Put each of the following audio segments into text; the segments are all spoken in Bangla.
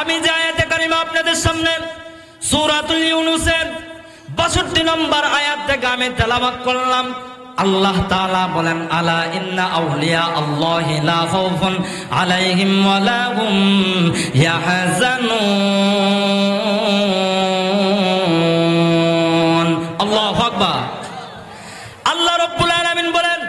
আমি যে আয়াতে কারিমা আপনাদের সামনে সূরাতুল ইউনূসের 62 নম্বর আয়াত থেকে আমি তেলাওয়াত করলাম, আল্লাহ তাআলা বলেন, আলা ইন্না আউলিয়া আল্লাহি লা খাউফুন আলাইহিম ওয়া লা হুম ইয়াহজানুন। আল্লাহু আকবার। আল্লাহ রাব্বুল আলামিন বলেন,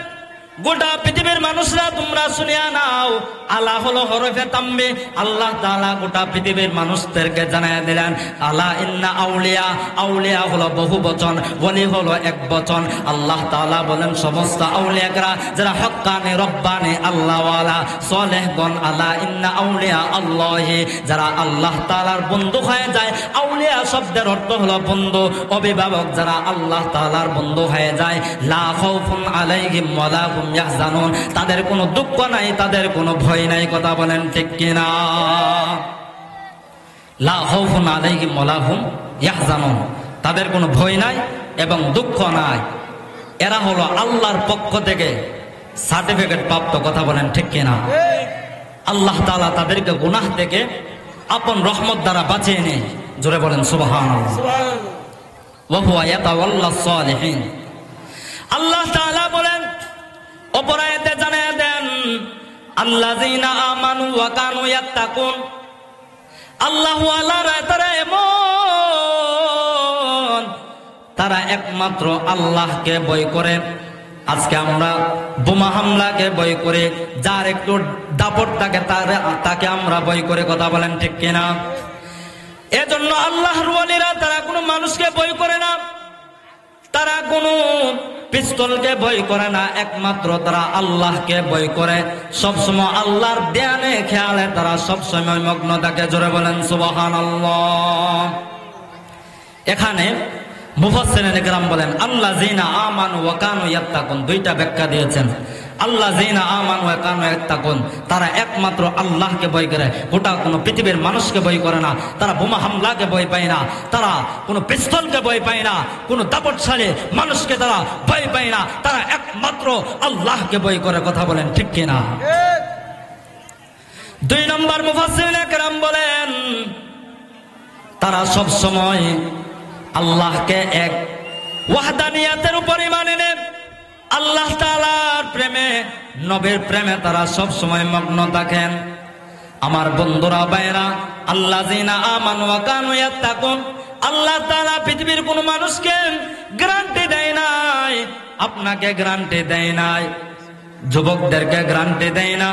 গোটা পৃথিবীর মানুষরা তোমরা শুনিয়া নাও। আলা হলো হরফে তাম্বি। আল্লাহ তাআলা গোটা পৃথিবীর মানুষদেরকে জানায়া দিলেন, আলা ইন্না আউলিয়া, আউলিয়া হলো বহু বচন, ওলি হলো এক বচন। আল্লাহ তাআলা বলেন, সমস্ত আউলিয়ারা যারা হক্কানি রব্বানি আল্লাহওয়ালা সালেহগণ, আলা ইন্না আউলিয়া আল্লাহি, যারা আল্লাহ তাআলার বন্ধু হয়ে যায়। আউলিয়া শব্দের অর্থ হলো বন্ধু, অভিভাবক যারা আল্লাহ তাআলার বন্ধু হয়ে যায়। লা খাউফুন আলাইহিম ওয়া লা হুম ইয়াহজানুন, তাদের কোনো দুঃখ নাই, তাদের কোনো ভয় নাই। কথা বলেন ঠিক কিনা? লা খাউফুন আলাইহিম ওয়া লা হুম ইয়াহজানুন, তাদের কোনো ভয় নাই এবং দুঃখ নাই। এরা হলো আল্লাহর পক্ষ থেকে সার্টিফিকেট প্রাপ্ত। কথা বলেন ঠিক কিনা? আল্লাহ তাআলা তাদেরকে গুনাহ থেকে আপন রহমত দ্বারা বাঁচিয়ে নেয়। জোরে বলেন সুবহানাল্লাহ। ওয়া হুয়া ইয়াতাওয়াল্লাস সালিহিন। আল্লাহ তাআলা বলেন, অপর আয়াতে জানিয়ে দেন, আল্লাযীনা আমানু ওয়া কানু ইয়াত্তাকুন। আল্লাহু আল্লাহর তারা এমন, তারা একমাত্র আল্লাহকে ভয় করে। আজকে আমরা বোমা হামলাকে ভয় করে, যার একটু দাপট থাকে তাকে আমরা ভয় করে। কথা বলেন ঠিক কিনা? এজন্য আল্লাহর ওয়ালিরা তারা কোনো মানুষকে ভয় করে না, তারা কোনো পিস্তলকে ভয় করে না, একমাত্র তারা আল্লাহকে ভয় করে। সবসময় আল্লাহর ধ্যানে খেয়ালে তারা সবসময় মগ্ন থাকে। জোরে বলেন সুবহানাল্লাহ। এখানে মুফাসসিরিনে কেরাম বলেন, আল্লাযীনা আমানু ওয়া কানু ইয়াত্তাকুন, দুইটা ব্যাখ্যা দিয়েছেন। আল্লাযীনা আমানু ওয়া কানু ইয়াত্তাকুন, তারা একমাত্র আল্লাহকে ভয় করে, গোটা কোনো পৃথিবীর মানুষকে ভয় করে না। তারা বোমা হামলাকে ভয় পায় না, তারা কোনো পিস্তলকে ভয় পায় না, কোনো দাপটশালী মানুষকে তারা ভয় পায় না। তারা একমাত্র আল্লাহকে ভয় করে। কথা বলেন ঠিক কিনা? দুই নম্বর মুফাসসিরিনে কেরাম বলেন, তারা সব সময় আল্লাহকে এক ওয়াহদানিয়াতের উপর ঈমান এনে আল্লাহ তাআলার প্রেমে, নবীর প্রেমে তারা সব সময় মগ্ন থাকেন। আমার বন্ধুরা ভাইরা, আল্লাযীনা আমানু ওয়া কানু ইয়াত্তাকুন, আল্লাহ তাআলা পৃথিবীর কোনো মানুষকে গ্যারান্টি দেয় নাই, আপনাকে গ্যারান্টি দেয় নাই, যুবকদেরকে গ্যারান্টি দেয় না,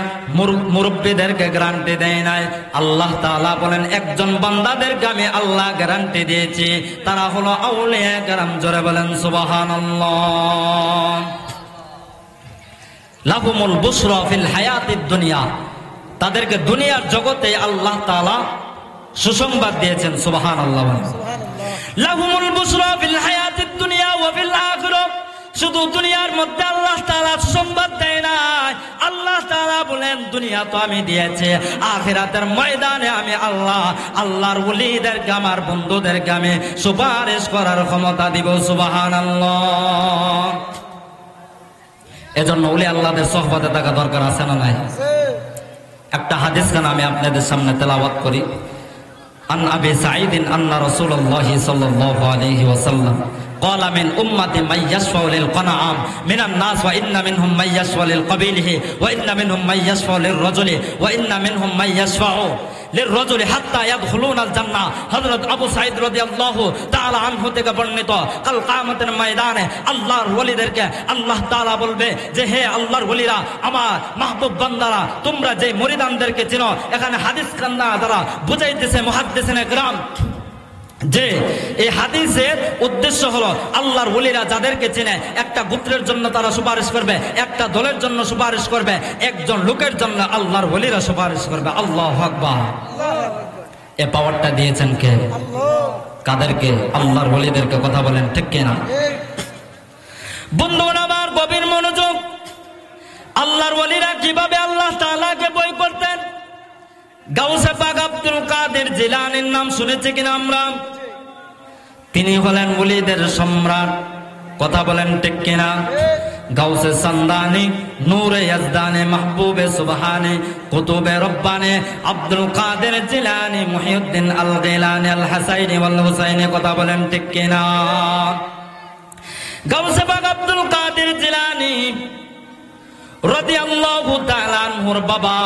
মুরব্বীদেরকে গ্যারান্টি দেয় নাই। আল্লাহ তাআলা বলেন, একজন বান্দাদেরকে আমি আল্লাহ গ্যারান্টি দিয়েছি, তারা হলো আউলিয়া কেরাম। জোরে বলেন সুবহানাল্লাহ। লাহুমুল বুশরা ফিল হায়াতিদ দুনিয়া, তাদেরকে দুনিয়ার জগতে আল্লাহ তাআলা সুসংবাদ দিয়েছেন। সুবহানাল্লাহ। লাহুমুল বুশরা ফিল হায়াতিদ দুনিয়া ওয়া ফিল আখিরাহ, শুধু দুনিয়ার মধ্যে আল্লাহ তাআলা সুসংবাদ দেয় না, আল্লাহ তাআলা বলেন দুনিয়া তো আমি দিয়েছি, আখিরাতের ময়দানে আমি আল্লাহ আল্লাহর ওলিদেরকে, আমার বন্ধুদেরকে আমি সুপারিশ করার ক্ষমতা দিব। সুবহানাল্লাহ। এজন্য ওলি আল্লাহদের সোহবতে থাকা দরকার আছে না নাই? একটা হাদিস গান আমি আপনাদের সামনে তেলাওয়াত করি। আন আবি সাঈদ আন্না রাসূলুল্লাহ সাল্লাল্লাহু আলাইহি ওয়াসাল্লাম قال من أمتي من يشفع للقنعام من الناس وإن منهم من يشفع للقبيله وإن منهم من يشفع للرجل وإن منهم من يشفع للرجل حتى يدخلون الجنة। হযরত আবু সাঈদ রাদিয়াল্লাহু তাআলা আনহু থেকে বর্ণিত, কাল কিয়ামতের ময়দানে আল্লাহর ওলিদেরকে আল্লাহ তাআলা বলবে যে, হে আল্লাহর ওলিরা, আমার মাহবুব বান্দারা, তোমরা যে মুরিদানদেরকে চিনো। এখানে হাদিস কান্না দ্বারা বুঝাইতেছে মুহাদ্দিসিনে কেরাম যে এই হাদিসের উদ্দেশ্য হলো আল্লাহর ওলিরা যাদেরকে চেনে, একটা গোত্রের জন্য তারা সুপারিশ করবে, একটা দলের জন্য সুপারিশ করবে, একজন লোকের জন্য আল্লাহর ওলিরা সুপারিশ করবে। আল্লাহু আকবার। এই পাওয়ারটা দিয়েছেন কে? কাদেরকে? আল্লাহর ওলিদেরকে। কথা বলেন ঠিক কিনা? বন্ধুগণ আমার, গভীর মনোযোগ। আল্লাহর ওলিরা কিভাবে আল্লাহ তাআলাকে ভয় করতেন? গাউসে পাক আব্দুল কাদের জিলানীর নাম শুনেছি কিনা আমরা? তিনি হলেন ওলিদের সম্রাট। কথা বলেন ঠিক কিনা? গাউসে সান্দানি, নূরে ইয়াজদানি, মাহবুবে সুবহানি, কুতুবে রব্বানি, আব্দুল কাদের জিলানি, মুহিউদ্দিন আল গিলানি, আল হাসাইনি ওয়াল হুসাইনি। কথা বলেন ঠিক কিনা? গাউসে পাক আব্দুল কাদের জিলানি রাদিয়াল্লাহু তাআলা আনহুর বাবা,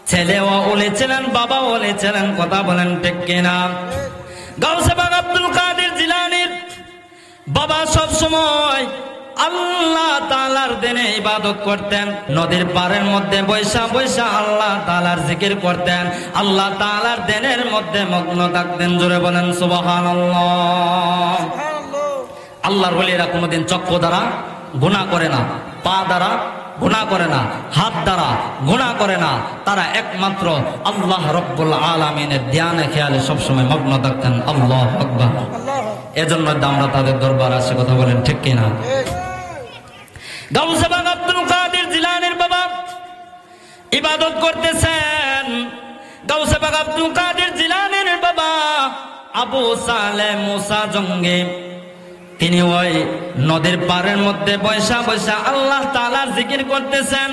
ছেলেও ওলি ছিলেন, বাবা ওলি ছিলেন। কথা বলেন ঠিক কিনা? গাউসে পাক আব্দুল কাদের জিলানির বাবা সব সময় আল্লাহ তাআলার দিনে ইবাদত করতেন। নদীর পাড়ের মধ্যে বৈশা বৈশা আল্লাহ তাআলার জিকির করতেন, আল্লাহ তাআলার দিনের মধ্যে মগ্ন থাকতেন। জোরে বলেন সুবহানাল্লাহ। আল্লাহর ওলিরা কোনোদিন চক্ষু দ্বারা গুনাহ করে না, পা দ্বারা গুনাহ করে না, হাত দ্বারা গুনাহ করে না। তারা একমাত্র আল্লাহ রব্বুল আলামিনের ধ্যানে খেয়ালে সবসময় মগ্ন থাকতেন। আল্লাহু আকবার। এজন্য আমরা তাদের দরবারে আসে। কথা বলেন ঠিক কিনা? গাউসে পাক আব্দুল কাদের জিলানির বাবা ইবাদত করতেছেন। গাউসে পাক আব্দুল কাদের জিলানির বাবা আবু সালেহ মুসা জঙ্গি, তিনি ওই নদীর পাড়ের মধ্যে বৈশা বৈশা আল্লাহ তাআলার জিকির করতেছেন।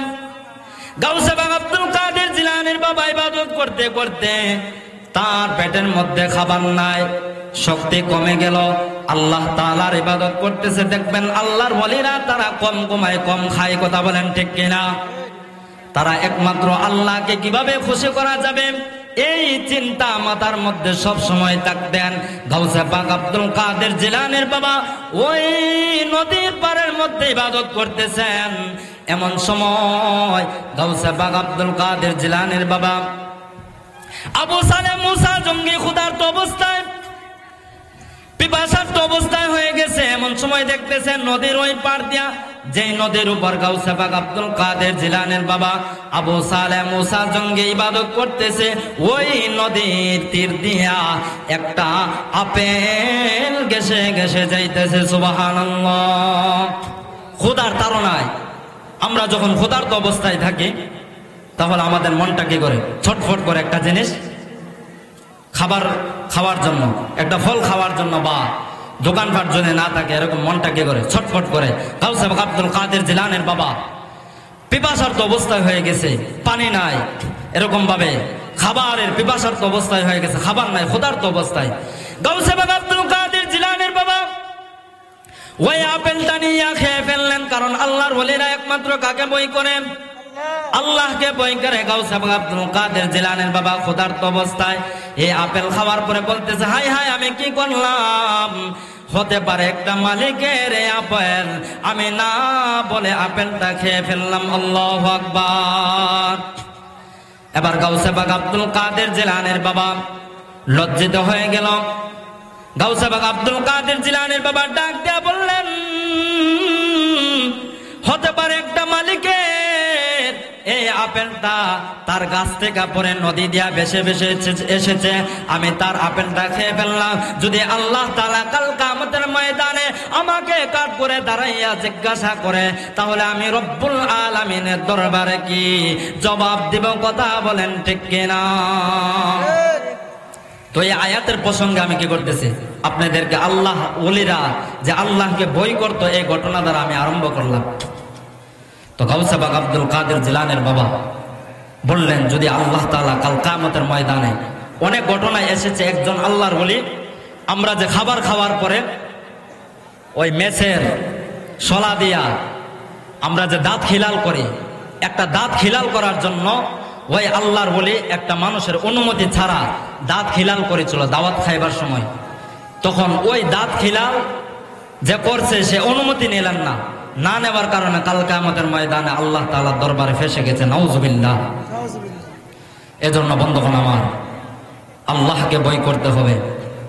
গাউসে পাক আব্দুল কাদের জিলানির বাবা ইবাদত করতে করতে তার পেটের মধ্যে খাবার নাই, শক্তি কমে গেল। আল্লাহ তাআলার ইবাদত করতেছে, দেখবেন আল্লাহর ওলিরা তারা কম কমায়, কম খায়। কথা বলেন ঠিক কিনা? তারা একমাত্র আল্লাহকে কিভাবে খুশি করা যাবে এই চিন্তা মাথার মধ্যে সব সময় থাকতেন। গাউসে পাক আব্দুল কাদের জিলানির বাবা ওই নদীর পাড়ের মধ্যে ইবাদত করতেছেন। এমন সময় গাউসে পাক আব্দুল কাদের জিলানির বাবা আবু সালেহ মুসা জঙ্গি ক্ষুধার্ত অবস্থায়, পিপাসার্ত অবস্থায় হয়ে গেছে। এমন সময় দেখতেছেন নদীর ওই পাড় দিয়া, যেই নদীর উপর গাউসে পাক আব্দুল কাদের জিলানির বাবা আবু সালেহ মুসা জঙ্গি ইবাদত করতেছে, ওই নদীর তীর দিয়া একটা আপেল গেছে গেছে যাইতেছে। সুবহানাল্লাহ। ক্ষুধার তাড়নায় আমরা যখন ক্ষুধার্ত অবস্থায় থাকি তাহলে আমাদের মনটা কি করে? ছটফট করে একটা জিনিস খাবার খাওয়ার জন্য, একটা ফল খাওয়ার জন্য, বা দোকানপাট যদি না থাকে এরকম মনটা কি করে? ছটফট করে। গাউসে পাক আব্দুল কাদের জিলানির বাবা পিপাসার্ত অবস্থায় হয়ে গেছে, পানি নাই, এরকম ভাবে খাবারের পিপাসার্ত অবস্থায় হয়ে গেছে, খাবার নাই, ক্ষুধার্ত অবস্থায়। গাউসে পাক আব্দুল কাদের জিলানির বাবা ওই আপেলটা নিয়ে খেয়ে ফেললেন। কারণ আল্লাহর ওলিরা একমাত্র কাকে বই করেন? আল্লাহকে বই করে। গাউসে পাক আব্দুল কাদের জিলানির বাবা ক্ষুধার্ত অবস্থায় এই আপেল খাওয়ার পরে বলতেছে, হাই হাই আমি কি করলাম? হতে পারে একটা মালিকের এই আপেল, আমি না বলে আপেলটা খেয়ে ফেললাম। আল্লাহু আকবার। এবার গাউসে পাক আব্দুল কাদের জিলানির বাবা লজ্জিত হয়ে গেল। গাউসে পাক আব্দুল কাদের জিলানির বাবা ডাক দিয়া বললেন, হতে পারে একটা মালিকের এই আপেলটা তার গাছ থেকে পরে নদী দিয়া ভেসে ভেসে এসেছে, আমি তার আপেলটা খেয়ে ফেললাম। যদি আল্লাহ তাআলা কাল কিয়ামতের ময়দানে আমাকে কাঠ করে দাঁড়াইয়া জিজ্ঞাসা করে, তাহলে আমি রব্বুল আলামিনের দরবারে কি জবাব দিব? কথা বলেন ঠিক কিনা? তো এই আয়াতের প্রসঙ্গে আমি কি করতেছি? আপনাদেরকে আল্লাহ ওলিরা যে আল্লাহকে ভয় করতো এই ঘটনা দ্বারা আমি আরম্ভ করলাম। তো গাউসে পাক আব্দুল কাদের জিলানির বাবা বললেন, যদি আল্লাহ তাআলা কাল কিয়ামতের ময়দানে, অনেক ঘটনায় এসেছে একজন আল্লাহর ওলি, আমরা যে খাবার খাওয়ার পরে ওই মেছের শলা দিয়া আমরা যে দাঁত খিলাল করি, একটা দাঁত খিলাল করার জন্য ওই আল্লাহর ওলি একটা মানুষের অনুমতি ছাড়া দাঁত খিলাল করেছিল দাওয়াত খাইবার সময়। তখন ওই দাঁত খিলাল যে করছে সে অনুমতি নিলেন না, না নেবার কারণে কাল কিয়ামতের ময়দানে আল্লাহ তাআলার দরবারে ফেসে গেছে। নাউজুবিল্লাহ। এজন্য বন্ধুগণ আমার, আল্লাহকে ভয় করতে হবে,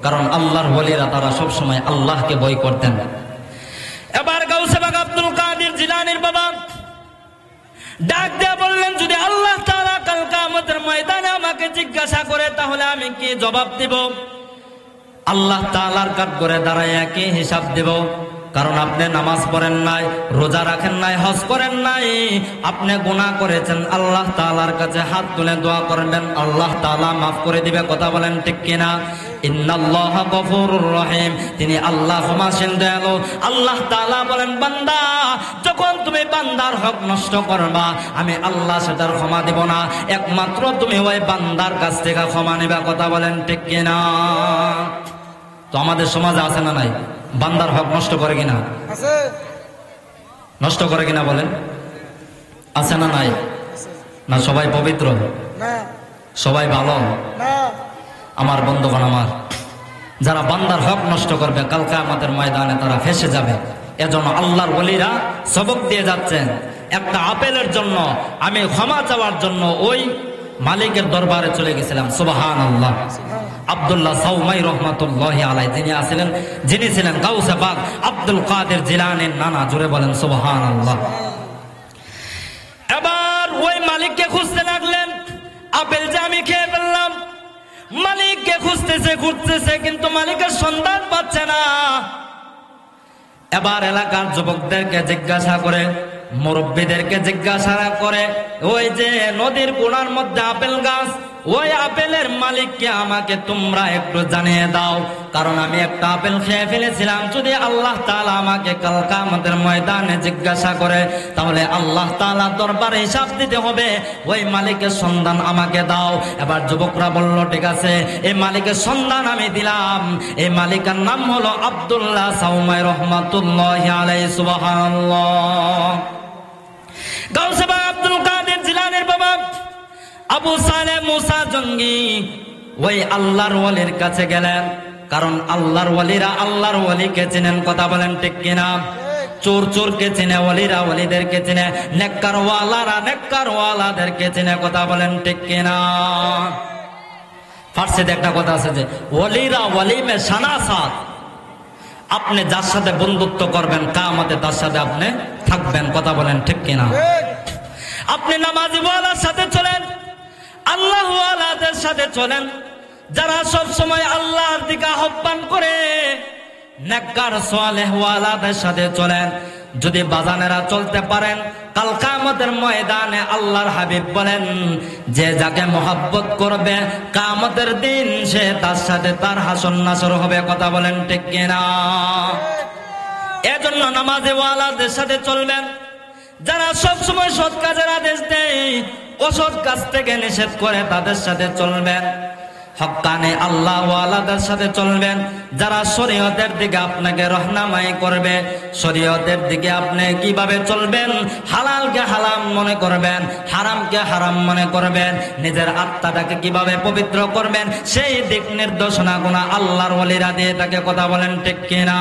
কারণ আল্লাহর ওলিরা তারা সব সময় আল্লাহকে ভয় করতেন। এবার গাউসে পাক আব্দুল কাদের জিলানির বাবা ডাক দিয়ে বললেন, যদি আল্লাহ তাআলা কাল কিয়ামতের ময়দানে আমাকে জিজ্ঞাসা করে তাহলে আমি কি জবাব দিব? আল্লাহ তাআলার কাঠ করে দাঁড়াইয়া কি হিসাব দেব? কারণ আপনি নামাজ পড়েন নাই, রোজা রাখেন নাই, হজ করেন নাই, আপনি গুনাহ করেছেন। আল্লাহ তাআলার কাছে হাত তুলে দোয়া করবেন, আল্লাহ তাআলা মাফ করে দিবে। কথা বলেন ঠিক কিনা? ইন্নাল্লাহা গফুরুর রহিম, তিনি আল্লাহ ক্ষমাশীল দয়ালু। আল্লাহ তাআলা বলেন, বান্দা যখন তুমি বান্দার হক নষ্ট করবা, আমি আল্লাহ সেটার ক্ষমা দেব না, একমাত্র তুমি ওই বান্দার কাছ থেকে ক্ষমা নেবা। কথা বলেন ঠিক কিনা? তো আমাদের সমাজে আছে না নাই বান্দার হক নষ্ট করে কিনা? আছে। নষ্ট করে কিনা বলেন? আছে না নাই? না সবাই পবিত্র? না। সবাই ভালো? না। আমার বন্ধুগণ, আমার যারা বান্দার হক নষ্ট করবে কাল কিয়ামতের ময়দানে তারা ফেঁসে যাবে। এজন্য আল্লাহর ওলিরা সবক দিয়ে যাচ্ছেন, একটা আপেলের জন্য আমি ক্ষমা চাওয়ার জন্য ওই মালিকের দরবারে চলে গেছিলাম। সুবহানাল্লাহ। আব্দুল্লাহ সাউমাই রহমাতুল্লাহি আলাইহি যিনি ছিলেন গাউসে পাক আব্দুল কাদের জিলানীর নানা। জোরে বলেন সুবহানাল্লাহ। এবার ওই মালিককে খুঁজতে লাগলেন। আপেল যে আমি খেয়ে ফেললাম, মালিককে খুঁজতেছে কিন্তু মালিকের সন্ধান পাচ্ছে না। এবার এলাকার যুবকদেরকে জিজ্ঞাসা করে, মুরব্বীদেরকে জিজ্ঞাসা করে, ওই যে নদীর কোণার মধ্যে আপেল গাছ, ওই আপেলের মালিককে আমাকে তোমরা একটু জানিয়ে দাও, কারণ আমি একটা আপেল খেয়ে ফেলেছিলাম। যদি আল্লাহ তাআলা আমাকে কাল কিয়ামতের ময়দানে জিজ্ঞাসা করে, তাহলে আল্লাহ তাআলা দরবারে হিসাব দিতে হবে। ওই মালিকের সন্ধান আমাকে দাও। এবার যুবকরা বলল, ঠিক আছে, এই মালিকের সন্ধান আমি দিলাম। এই মালিকের নাম হলো আব্দুল্লাহ সাউমাই রহমাতুল্লাহি আলাইহি। সুবহানাল্লাহ। গাউসে পাক আব্দুল কাদের জিলানীর বাবা আবু সালেহ মুসা জঙ্গি ওই আল্লাহর ওয়ালির কাছে গেলেন, কারণ আল্লাহর ওয়ালিরা আল্লাহর ওয়ালিকে চিনেন। কথা বলেন ঠিক কিনা? চোর চোরকে চিনে, ওয়ালিরা ওয়ালিদেরকে চিনে, নেককার ওয়ালারা নেককার ওয়ালাদেরকে চিনে। কথা বলেন ঠিক কিনা? ফার্সিতে একটা কথা আছে যে ওয়ালিরা ওয়ালি মে শানাসাত, আপনি যার সাথে বন্ধুত্ব করবেন কিয়ামতে তার সাথে আপনি থাকবেন। কথা বলেন ঠিক কিনা? আপনি নামাজি ওয়ালার সাথে চলেন, আল্লাহ ওয়ালাদের সাথে চলেন, যারা সব সময় আল্লাহর দিকে আহ্বান করে, নেককার সালেহ ওয়ালাদের সাথে চলেন। যদি বাজানেরা চলতে পারেন, কাল কিয়ামতের ময়দানে আল্লাহর হাবিব বলেন, যে যাকে মহব্বত করবে কিয়ামতের দিন সে তার সাথে তার হাসর নাসর হবে। কথা বলেন ঠিক কিনা? এজন্য নামাজি ওয়ালাদের সাথে চলবেন, যারা সব সময় সৎ কাজের আদেশ দেয়, অসৎ কাজ থেকে নিষেধ করে তাদের সাথে চলবেন। হক্কানে আল্লাহ ওয়ালাদের সাথে চলবেন, যারা শরীয়তের দিকে আপনাকে রহনামাই করবে। শরীয়তের দিকে আপনি কিভাবে চলবেন, হালালকে হালাল মনে করবেন, হারামকে হারাম মনে করবেন, নিজের আত্মাটাকে কিভাবে পবিত্র করবেন, সেই দিক নির্দেশনা গুলো আল্লাহর ওয়ালিরা দিয়ে থাকে। কথা বলেন ঠিক কিনা?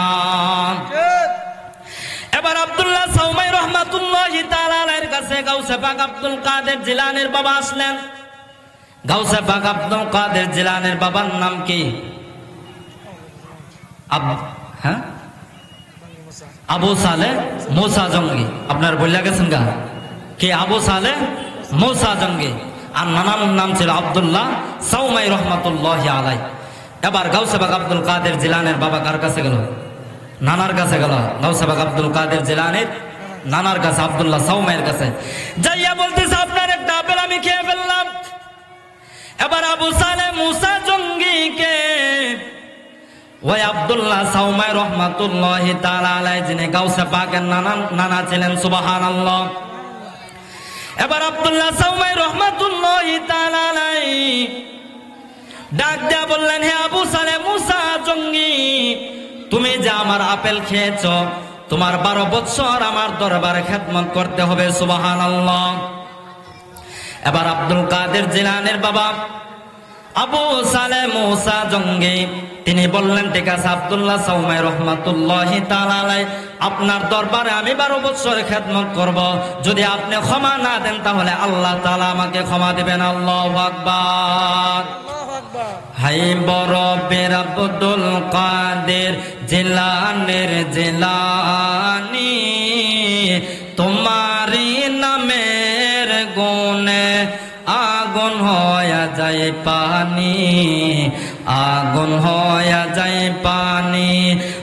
এবার আব্দুল্লাহ সাউমাই রহমাতুল্লাহি তাআলা আলাইহির কাছে গাউসে পাক আব্দুল কাদের জিলানীর বাবা আসলেন। গাউসে পাক আব্দুল কাদের জিলানীর বাবার নাম কি? আবু সালেহ মুসা জঙ্গি। আপনার বললা গেছেন গা কি? আবু সালেহ মুসা জঙ্গি। আর নানার নাম ছিল আব্দুল্লাহ সাউমাই রহমাতুল্লাহি আলাইহি। এবার গাউসে পাক আব্দুল কাদের জিলানীর বাবা কার কাছে গেল? নানার কাছে গেল। গাউসে পাক আব্দুল কাদের জিলানীর নানার কাছে, আব্দুল্লাহ সাউমাইয়ের কাছে যাইয়া বলতেছে, আপনার একটা আপেল আমি খেয়ে ফেললাম। এবার আবু সালেহ মুসা জঙ্গিকে ওই আব্দুল্লাহ সাউমাই রহমাতুল্লাহি তাআলা আলাইহি, যিনি গাউসে পাকের নানা ছিলেন। সুবহানাল্লাহ। এবার আব্দুল্লাহ সাউমাই রহমাতুল্লাহি তাআলা আলাইহি ডাক দিয়া বললেন, হে আবু সালেহ মুসা জঙ্গি, তুমি যে আমার আপেল খেয়েছ, তোমার 12 বছর আমার দরবারে খেদমত করতে হবে। সুবহানাল্লাহ। এবার আব্দুল কাদের জিলানীর বাবা আবু সালেহ মুসা জঙ্গি তিনি বললেন, ঠিক আছে আব্দুল্লাহ সাউমাই রহমাতুল্লাহি তাআলা আলাইহি, আপনার দরবারে আমি 12 বছর খেদমত করব। যদি আপনি ক্ষমা না দেন তাহলে আল্লাহ তাআলা আমাকে ক্ষমা দিবেন। আল্লাহু আকবার। হাই বড় বীর আব্দুল কাদের জিলানীর জিলানী, তোমারি নামের গুণে আগুন হয়ে যায় পানি, আগুন হয়ে যায় পানি।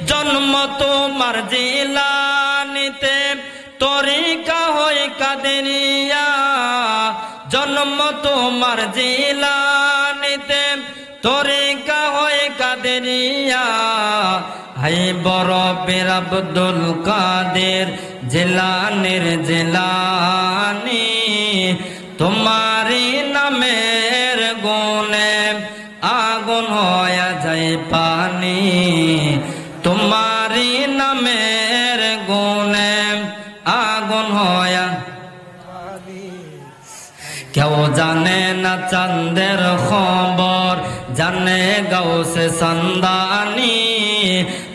জন্ম তোমার জিলানীতে, তরিকা হয় কাদেরিয়া। জন্ম তোমার জিলানীতে, তরিকা হয় কাদেরিয়া। দিয়া হাই বরফের আব্দুল কাদের জিলানির জিলানি তোমারি নামের গুণে আগুন হয়ে যায় পানি তোমারি নামের গুণে আগুন হয়ে কেউ জানে না চাঁদের খবর জানে গাউসে সন্দানি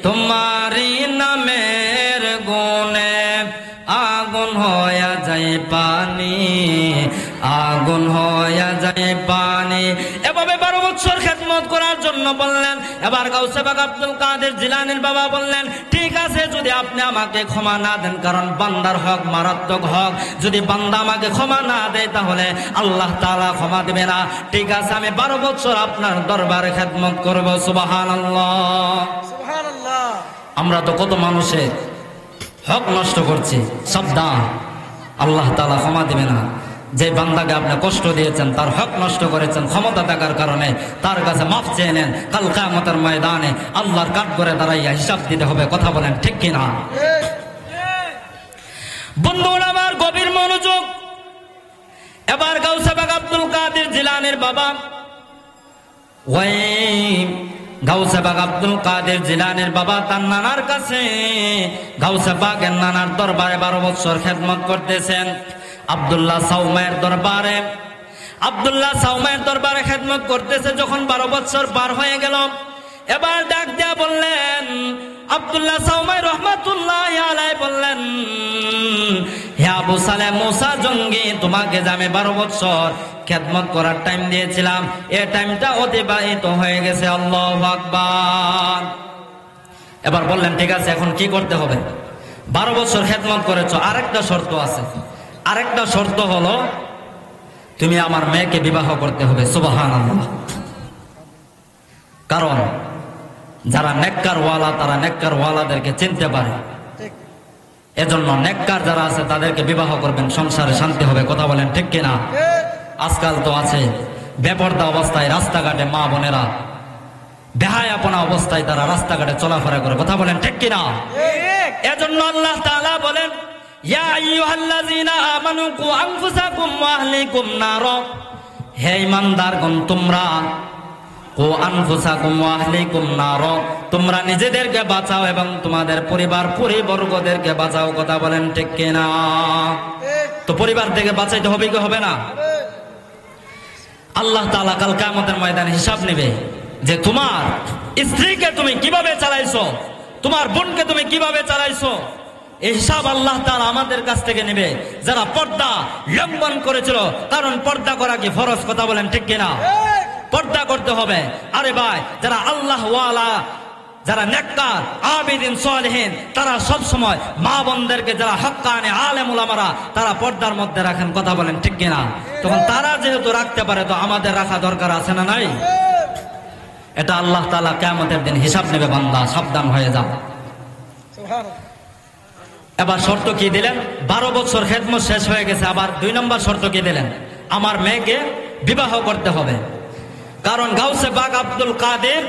তোমারি নামের গুণে আগুন হয়ে যায় পানি আগুন হয়ে যায় পানি। এভাবে 12 বছর খেদমত করার জন্য বললেন। এবার গাউসে পাক আব্দুল কাদের জিলানীর বাবা বললেন, ঠিক আছে যদি আপনি আমাকে ক্ষমা না দেন, কারণ বান্দার হক মারাত্মক হক, যদি বান্দা আমাকে ক্ষমা না দেয় তাহলে আল্লাহ তাআলা ক্ষমা দেবে না। ঠিক আছে আমি 12 বছর আপনার দরবারে খেদমত করব। সুবহানাল্লাহ সুবহানাল্লাহ। আমরা তো কত মানুষের হক নষ্ট করছি, সাবধান আল্লাহ তাআলা ক্ষমা দিবে না। যে বান্দাকে আপনি কষ্ট দিয়েছেন, তার হক নষ্ট করেছেন, ক্ষমতা থাকার কারণে তার কাছে মাফ চেয়ে নেন। কাল কিয়ামতের ময়দানে আল্লাহর কাঠগড়ে দাঁড়াইয়া হিসাব দিতে হবে। কথা বলেন ঠিক কিনা? বন্ধুরা আমার গভীর মনোযোগ। এবার গাউসে পাক আব্দুল কাদের জিলানীর বাবা ওই গাউসে পাক আব্দুল কাদের জিলানীর বাবা তার নানার কাছে গাউসে পাকের নানার দরবারে 12 বছর খেদমত করতেছেন। আব্দুল্লাহ সাউমায়ের দরবারে খেদমত করতেছে। যখন 12 বছর পার হয়ে গেল, এবার ডাক দিয়া বললেন, আব্দুল্লাহ সাউমাই রহমাতুল্লাহি আলাইহি বললেন, হে আবু সালেহ মুসা জঙ্গি, তোমাকে যে আমি 12 বছর খেদমত করার টাইম দিয়েছিলাম, এই টাইমটা অতিবাহিত হয়ে গেছে। আল্লাহু আকবার। এবার বললেন, ঠিক আছে এখন কি করতে হবে? 12 বছর খেদমত করেছো, আরেকটা শর্ত আছে। আরেকটা শর্ত হলো তুমি আমার মেয়েকে বিবাহ করতে হবে। সুবহানাল্লাহ। কারণ যারা নেককার ওয়ালা তারা নেককার ওয়ালাদেরকে চিনতে পারে, এজন্য নেককার যারা আছে তাদেরকে বিবাহ করবেন, সংসারে শান্তি হবে। কথা বলেন ঠিক কিনা? আজকাল তো আছে বেপরদা অবস্থায় রাস্তাঘাটে মা বোনেরা বেহায়াপনা অবস্থায় তারা রাস্তাঘাটে চলাফেরা করে। কথা বলেন ঠিক কিনা? এজন্য আল্লাহ তাআলা বলেন, ইয়া আইয়ুহাল্লাযীনা আমানু কু আনফুসাকুম ওয়া আহলিকুম নার, হে ঈমানদারগণ তোমরা কু আনফুসাকুম ওয়া আহলিকুম নার, তোমরা নিজেদেরকে বাঁচাও এবং তোমাদের পরিবার পরিবর্গদেরকে বাঁচাও। কথা বলেন ঠিক কিনা? তো পরিবার থেকে বাঁচাইতে হবে কি হবে না? আল্লাহ তাআলা কাল কিয়ামতের ময়দানে হিসাব নেবে যে তোমার স্ত্রীকে তুমি কিভাবে চালাইছো, তোমার বোনকে তুমি কিভাবে চালাইছো। এই হিসাব আল্লাহ তাআলা আমাদের কাছ থেকে নেবে যারা পর্দা লঙ্ঘন করেছিল। কারণ পর্দা করা কি ফরজ? কথা বলেন ঠিক কিনা? পর্দা করতে হবে। আরে ভাই, যারা আল্লাহ ওয়ালা, যারা নেককার আবিদিন সালেহিন, তারা সব সময় মা বোনদেরকে, যারা হক্কানি আলেম উলামারা, তারা পর্দার মধ্যে রাখেন। কথা বলেন ঠিক কিনা? তখন তারা যেহেতু রাখতে পারে, তো আমাদের রাখা দরকার আছে না নাই? এটা আল্লাহ তাআলা কিয়ামতের দিন হিসাব নেবে। বান্দা সাবধান হয়ে যাও। এবার শর্ত কি দিলেন? 12 বছর খেদমত শেষ হয়ে গেছে, আবার 2 নম্বর শর্ত কি দিলেন? আমার মেয়েকে বিবাহ করতে হবে। কারণ গাউসে পাক আব্দুল কাদের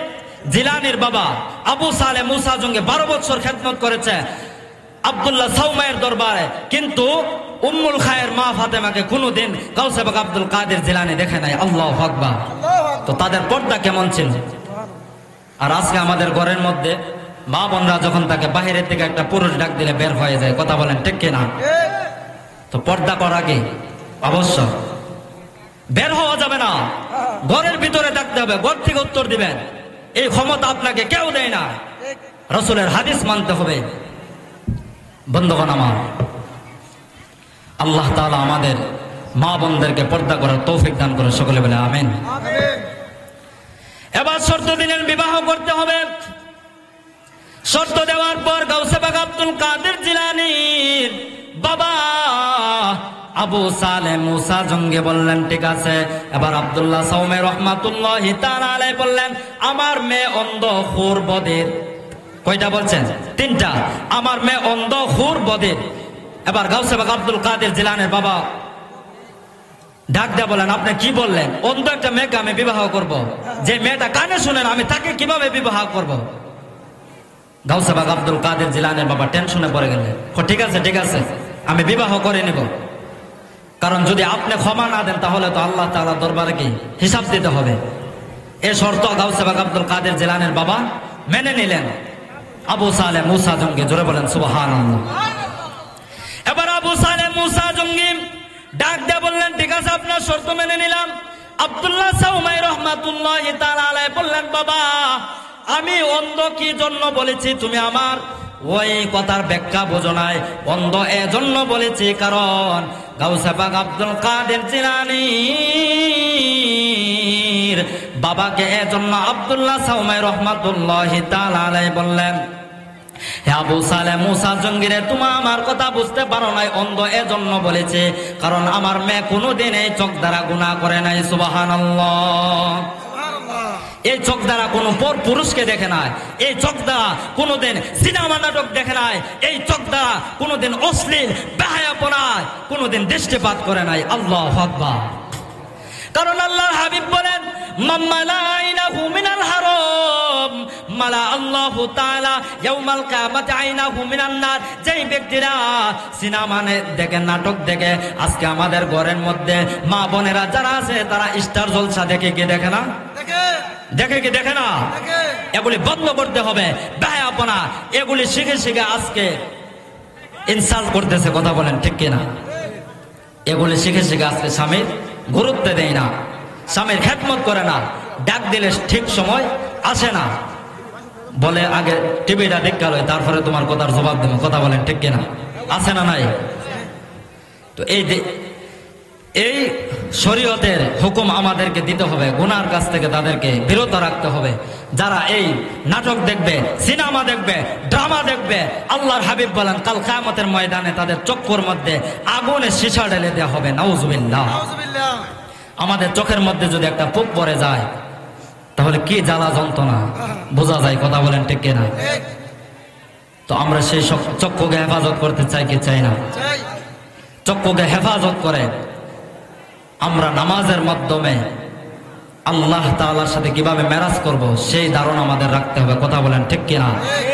জিলানীর বাবা আবু সালেহ মুসা জঙ্গি 12 বছর খেদমত করেছে আব্দুল্লাহ সাউমাইয়ের দরবারে, কিন্তু উম্মুল খায়ের মা ফাতেমাকে কোনোদিন গাউসে পাক আব্দুল কাদের জিলানী দেখে নাই। আল্লাহু আকবার। তো তাদের পর্দা কেমন ছিল? আর আজকে আমাদের ঘরের মধ্যে মা বোনরা যখন তাকে বাহিরের থেকে একটা পুরুষ ডাক দিলে বের হয়ে যায়। কথা বলেন ঠিক কিনা? তো পর্দা করা কি অবশ্য, বের হওয়া যাবে না, ঘরের ভিতরে থাকতে হবে, ঘর থেকে উত্তর দিবেন। এই ক্ষমতা আপনাকে কেউ দেয় না, রাসূলের হাদিস মানতে হবে। বন্ধুগণ আমার, আল্লাহ তাআলা আমাদের মা বোনদেরকে পর্দা করার তৌফিক দান করে। সকলে বলে আমিন। এবার শর্ত দিলেন বিবাহ করতে হবে। শর্ত দেওয়ার পর গাউসে পাক আব্দুল কাদের জিলানীর বাবা আবু সালেহ মুসা জঙ্গি বললেন, ঠিক আছে। এবার আব্দুল্লাহ সাউমাই রহমাতুল্লাহি তাআলা আলাইহি বললেন, আমার মেয়ে অন্ধ খুর বধির। কয়টা বলছেন? 3টা। আমার মেয়ে অন্ধ খুর বধির। এবার গাউসে পাক আব্দুল কাদের জিলানীর বাবা ডাক দেয়া বলেন, আপনি কি বললেন? অন্ধ একটা মেয়েকে আমি বিবাহ করব, যে মেয়েটা কানে শুনেন আমি তাকে কিভাবে বিবাহ করব? গাউসে বাগ আব্দুল কাদের জিলানের বাবা টেনশনে পড়ে গেলেন। ঠিক আছে ঠিক আছে, আমি বিবাহ করে নিব, কারণ যদি আপনি ক্ষমা না দেন তাহলে তো আল্লাহ তাআলা দরবারে কি হিসাব দিতে হবে। এ শর্ত গাউসে বাগ আব্দুল কাদের জিলানের বাবা মেনে নিলেন। আবু সালেহ মুসা জঙ্গি, জোরে বলেন সুবহানাল্লাহ। এবার আবু সালেহ মুসা জঙ্গি ডাক দিয়ে বললেন, ঠিক আছে আপনার শর্ত মেনে নিলাম। আব্দুল্লাহ সাউমাই রহমাতুল্লাহি তাআলা আলাইহি বললেন, বাবা আমি অন্ধ কি জন্য বলেছি তুমি আমার ওই কথার ব্যাখ্যা বোঝো নাই। অন্ধ এজন্য বলেছি কারণ গাউসে পাক আব্দুল কাদের জিলানীর বাবাকে এজন্য আব্দুল্লাহ সাউমাই রহমাতুল্লাহি তাআলা আলাইহি বললেন, হে আবু সালেহ মুসা জঙ্গিরে, তুমি আমার কথা বুঝতে পারো নাই। অন্ধ এজন্য বলেছে কারণ আমার মেয়ে কোনোদিন এই চোখ দ্বারা গুনাহ করে নাই। সুবহানাল্লাহ। এই চোখ দ্বারা কোনো পর পুরুষকে দেখে নাই, এই চোখ দ্বারা কোনোদিন সিনেমা নাটক দেখে নাই, এই চোখ দ্বারা কোনোদিন অশ্লীল বেহায়াপনায় কোনোদিন দৃষ্টিপাত করে নাই। আল্লাহু আকবার। কারণ আল্লাহর হাবিব বলেন, মাম্মালা আইনাহু মিনাল হারাম মালা আল্লাহু তাআলা ইয়াউমাল কিয়ামাতি আইনাহু মিনান নার। যেই ব্যক্তিরা সিনেমা দেখে, নাটক দেখে, আজকে আমাদের ঘরের মধ্যে মা বোনেরা যারা আছে তারা স্টার জলসা দেখে কি দেখে না? দেখে কি দেখে না? এগুলি বন্ধ করতে হবে। বেহায়াপনা এগুলি শিখে শিখে আজকে ইনসাল্ট করতেছে, কথা বলেন ঠিক কিনা? এগুলি শিখে শিখে আজকে স্বামীর গুরুত্ব দেয় না, স্বামীর খেদমত করে না, ডাক দিলে ঠিক সময় আসে না, বলে আগে টিভিটা দেখা লয় তারপরে তোমার কথার জবাব দেবো। কথা বলেন ঠিক কিনা? আছে না নাই? তো এই শরীয়তের হুকুম আমাদেরকে দিতে হবে, গুনার কাছ থেকে তাদেরকে বিরত রাখতে হবে। যারা এই নাটক দেখবে, সিনেমা দেখবে, ড্রামা দেখবে, আল্লাহর হাবিব বলেন কাল কিয়ামতের ময়দানে তাদের চক্ষুর মধ্যে আগুনের সীসা ঢেলে দেওয়া হবে। নাউজুবিল্লাহ। আমাদের চোখের মধ্যে যদি একটা পোক পড়ে যায় তাহলে কি জ্বালা যন্ত্রণা বোঝা যায়। কথা বলেন ঠিক কিনা? তো আমরা সেই চক্ষুকে হেফাজত করতে চাই কি চাই না? চক্ষুকে হেফাজত করে আমরা নামাজের মাধ্যমে আল্লাহ তাআলার সাথে কিভাবে মেরাজ করব সেই ধারণা আমাদের রাখতে হবে। কথা বলেন ঠিক কিনা?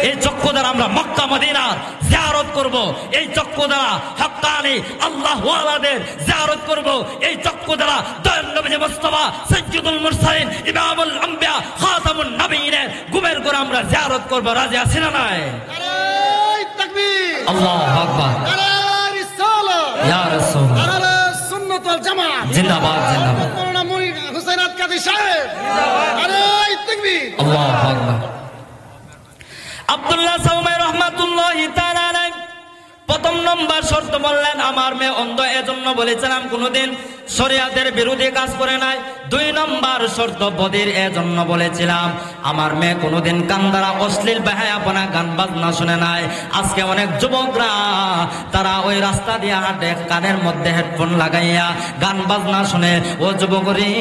এই চক্ষু দ্বারা আমরা মক্কা মদিনার জিয়ারত করব, এই চক্ষু দ্বারা হক্কানি আল্লাহ ওয়ালাদের জিয়ারত করব, এই চক্ষু দ্বারা দয়াল নবী মুস্তাফা সাইয়্যিদুল মুরসালিন ইমামুল আম্বিয়া খাতামুন নবিয়্যিনের গুমের করে আমরা জিয়ারত করব। রাজি আছি না নাই? নারে তাকবীর, আল্লাহু আকবার, নারে রিসালাত, ইয়া রাসূলুল্লাহ, নারে সুন্নাত ওয়াল জামাত, জিন্দাবাদ জিন্দাবাদ, মাওলানা মুনির হুসাইনাত কাজী সাহেব, নারে তাকবীর, আল্লাহু আকবার। আব্দুল্লাহ সাউমাই রহমাতুল্লাহি তাআলা আলাইহি প্রথম নম্বর শর্ত বললেন, আমার মেয়ে অন্ধ এজন্য বলেছিলাম কোনোদিন শরিয়াতের বিরোধী কাজ করে নাই। 2 নম্বর শর্ত বদির এজন্য বলেছিলাম, আমার মেয়ে কোনোদিন কান দ্বারা অশ্লীল বেহায়াপনা গান বাজনা শুনে নাই। আজকে অনেক যুবকরা তারা ওই রাস্তা দিয়ে হাঁটে, কানের মধ্যে হেডফোন লাগাইয়া গান বাজনা শুনে। ও যুবকরি,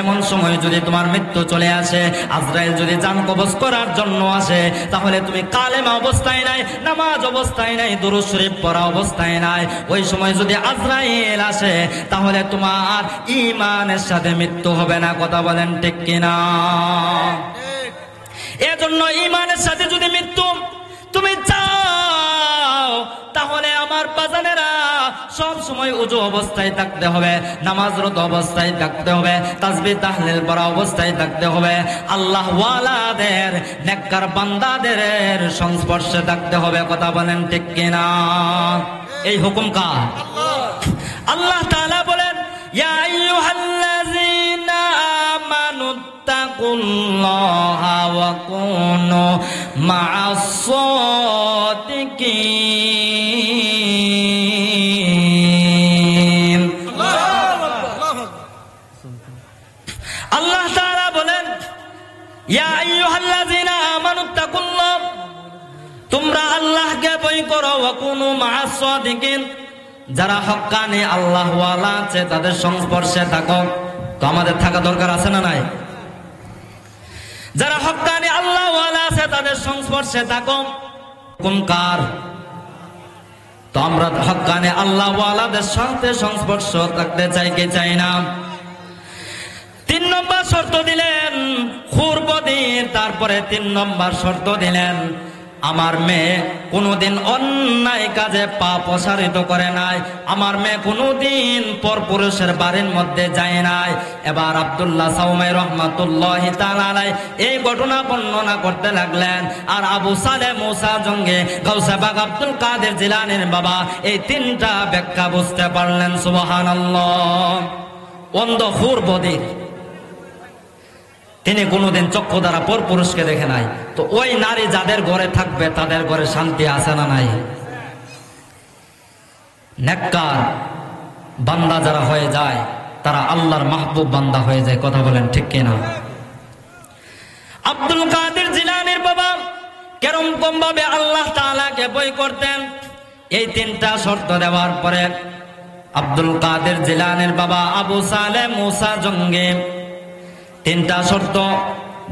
এমন সময় যদি তোমার মৃত্যু চলে আসে, আজরাইল যদি জান কবজ করার জন্য আসে, তাহলে তুমি কালেমা অবস্থায় নাই, নামাজ অবস্থায় নাই, দুরূদ শরীফ পড়া অবস্থায় নাই, ওই সময় যদি আজরাইল আসে তাহলে তোমার ঈমানের সাথে মৃত্যু হবে না। কথা বলেন ঠিক কিনা? এজন্য ঈমানের সাথে যদি মৃত্যু তুমি চাও তাহলে আমার বাজানেরা সব সময় উযু অবস্থায় থাকতে হবে, নামাজরত অবস্থায় থাকতে হবে, তাসবিহ তাহলিল পড়া অবস্থায় থাকতে হবে, আল্লাহ ওয়ালাদের নেককার বান্দাদের সংস্পর্শে থাকতে হবে। কথা বলেন ঠিক কিনা? এই হুকুম কার? আল্লাহ তাআলা বলেন, ইয়া আইয়ুহাল্লাযীনা আমানুত্তাকুল্লাহা ওয়া কুনু মা'আস সাদিকিন। আল্লাহ তাআলা বলেন, ইয়া আইয়ুহাল্লাযীনা আমানুত্তাকুল্লাহ, তোমরা আল্লাহকে ভয় করো, ওয়া কুনু মা'আস সাদিকিন, যারা হক্কানি আল্লাহ ওয়ালা আছে তাদের সংস্পর্শে থাকো। তো আমাদের থাকা দরকার আছে না নাই? যারা হক্কানি আল্লাহ ওয়ালা আছে তাদের সংস্পর্শে থাকো। হুকুম কার? তো আমরা হক্কানে আল্লাহ ওয়ালাদের সাথে সংস্পর্শ থাকতে চাই কি চাই না? 3 নম্বর শর্ত দিলেন খুরবদির। তারপরে 3 নম্বর শর্ত দিলেন আমার মেয়ে কোনোদিন অন্যায় কাজে পা প্রসারিত করে নাই, আমার মেয়ে কোনোদিন পরপুরুষের বাড়ির মধ্যে যায় নাই। এবার আব্দুল্লাহ সাউমাই রহমাতুল্লাহি তাআলা আলাইহি এই ঘটনা বর্ণনা করতে লাগলেন। আর আবু সালেহ মুসা জঙ্গে গাউসে বাগ আব্দুল কাদের জিলানীর বাবা এই 3টা ব্যাখ্যা বুঝতে পারলেন। সুবহানাল্লাহ। অন্ধ খুরবদির, তিনি কোনোদিন চক্ষু দ্বারা পরপুরুষকে দেখে নাই। তো ওই নারী যাদের ঘরে থাকবে তাদের ঘরে শান্তি আছে না নাই? নেককার বান্দা যারা হয়ে যায় তারা আল্লাহর মাহবুব বান্দা হয়ে যায়। কথা বলেন ঠিক কিনা? আব্দুল কাদের জিলানীর বাবা কেরকম ভাবে আল্লাহ তাআলাকে ভয় করতেন, এই 3টা শর্ত দেওয়ার পরে আব্দুল কাদের জিলানীর বাবা আবু সালেহ মুসা জঙ্গে 3টা শর্ত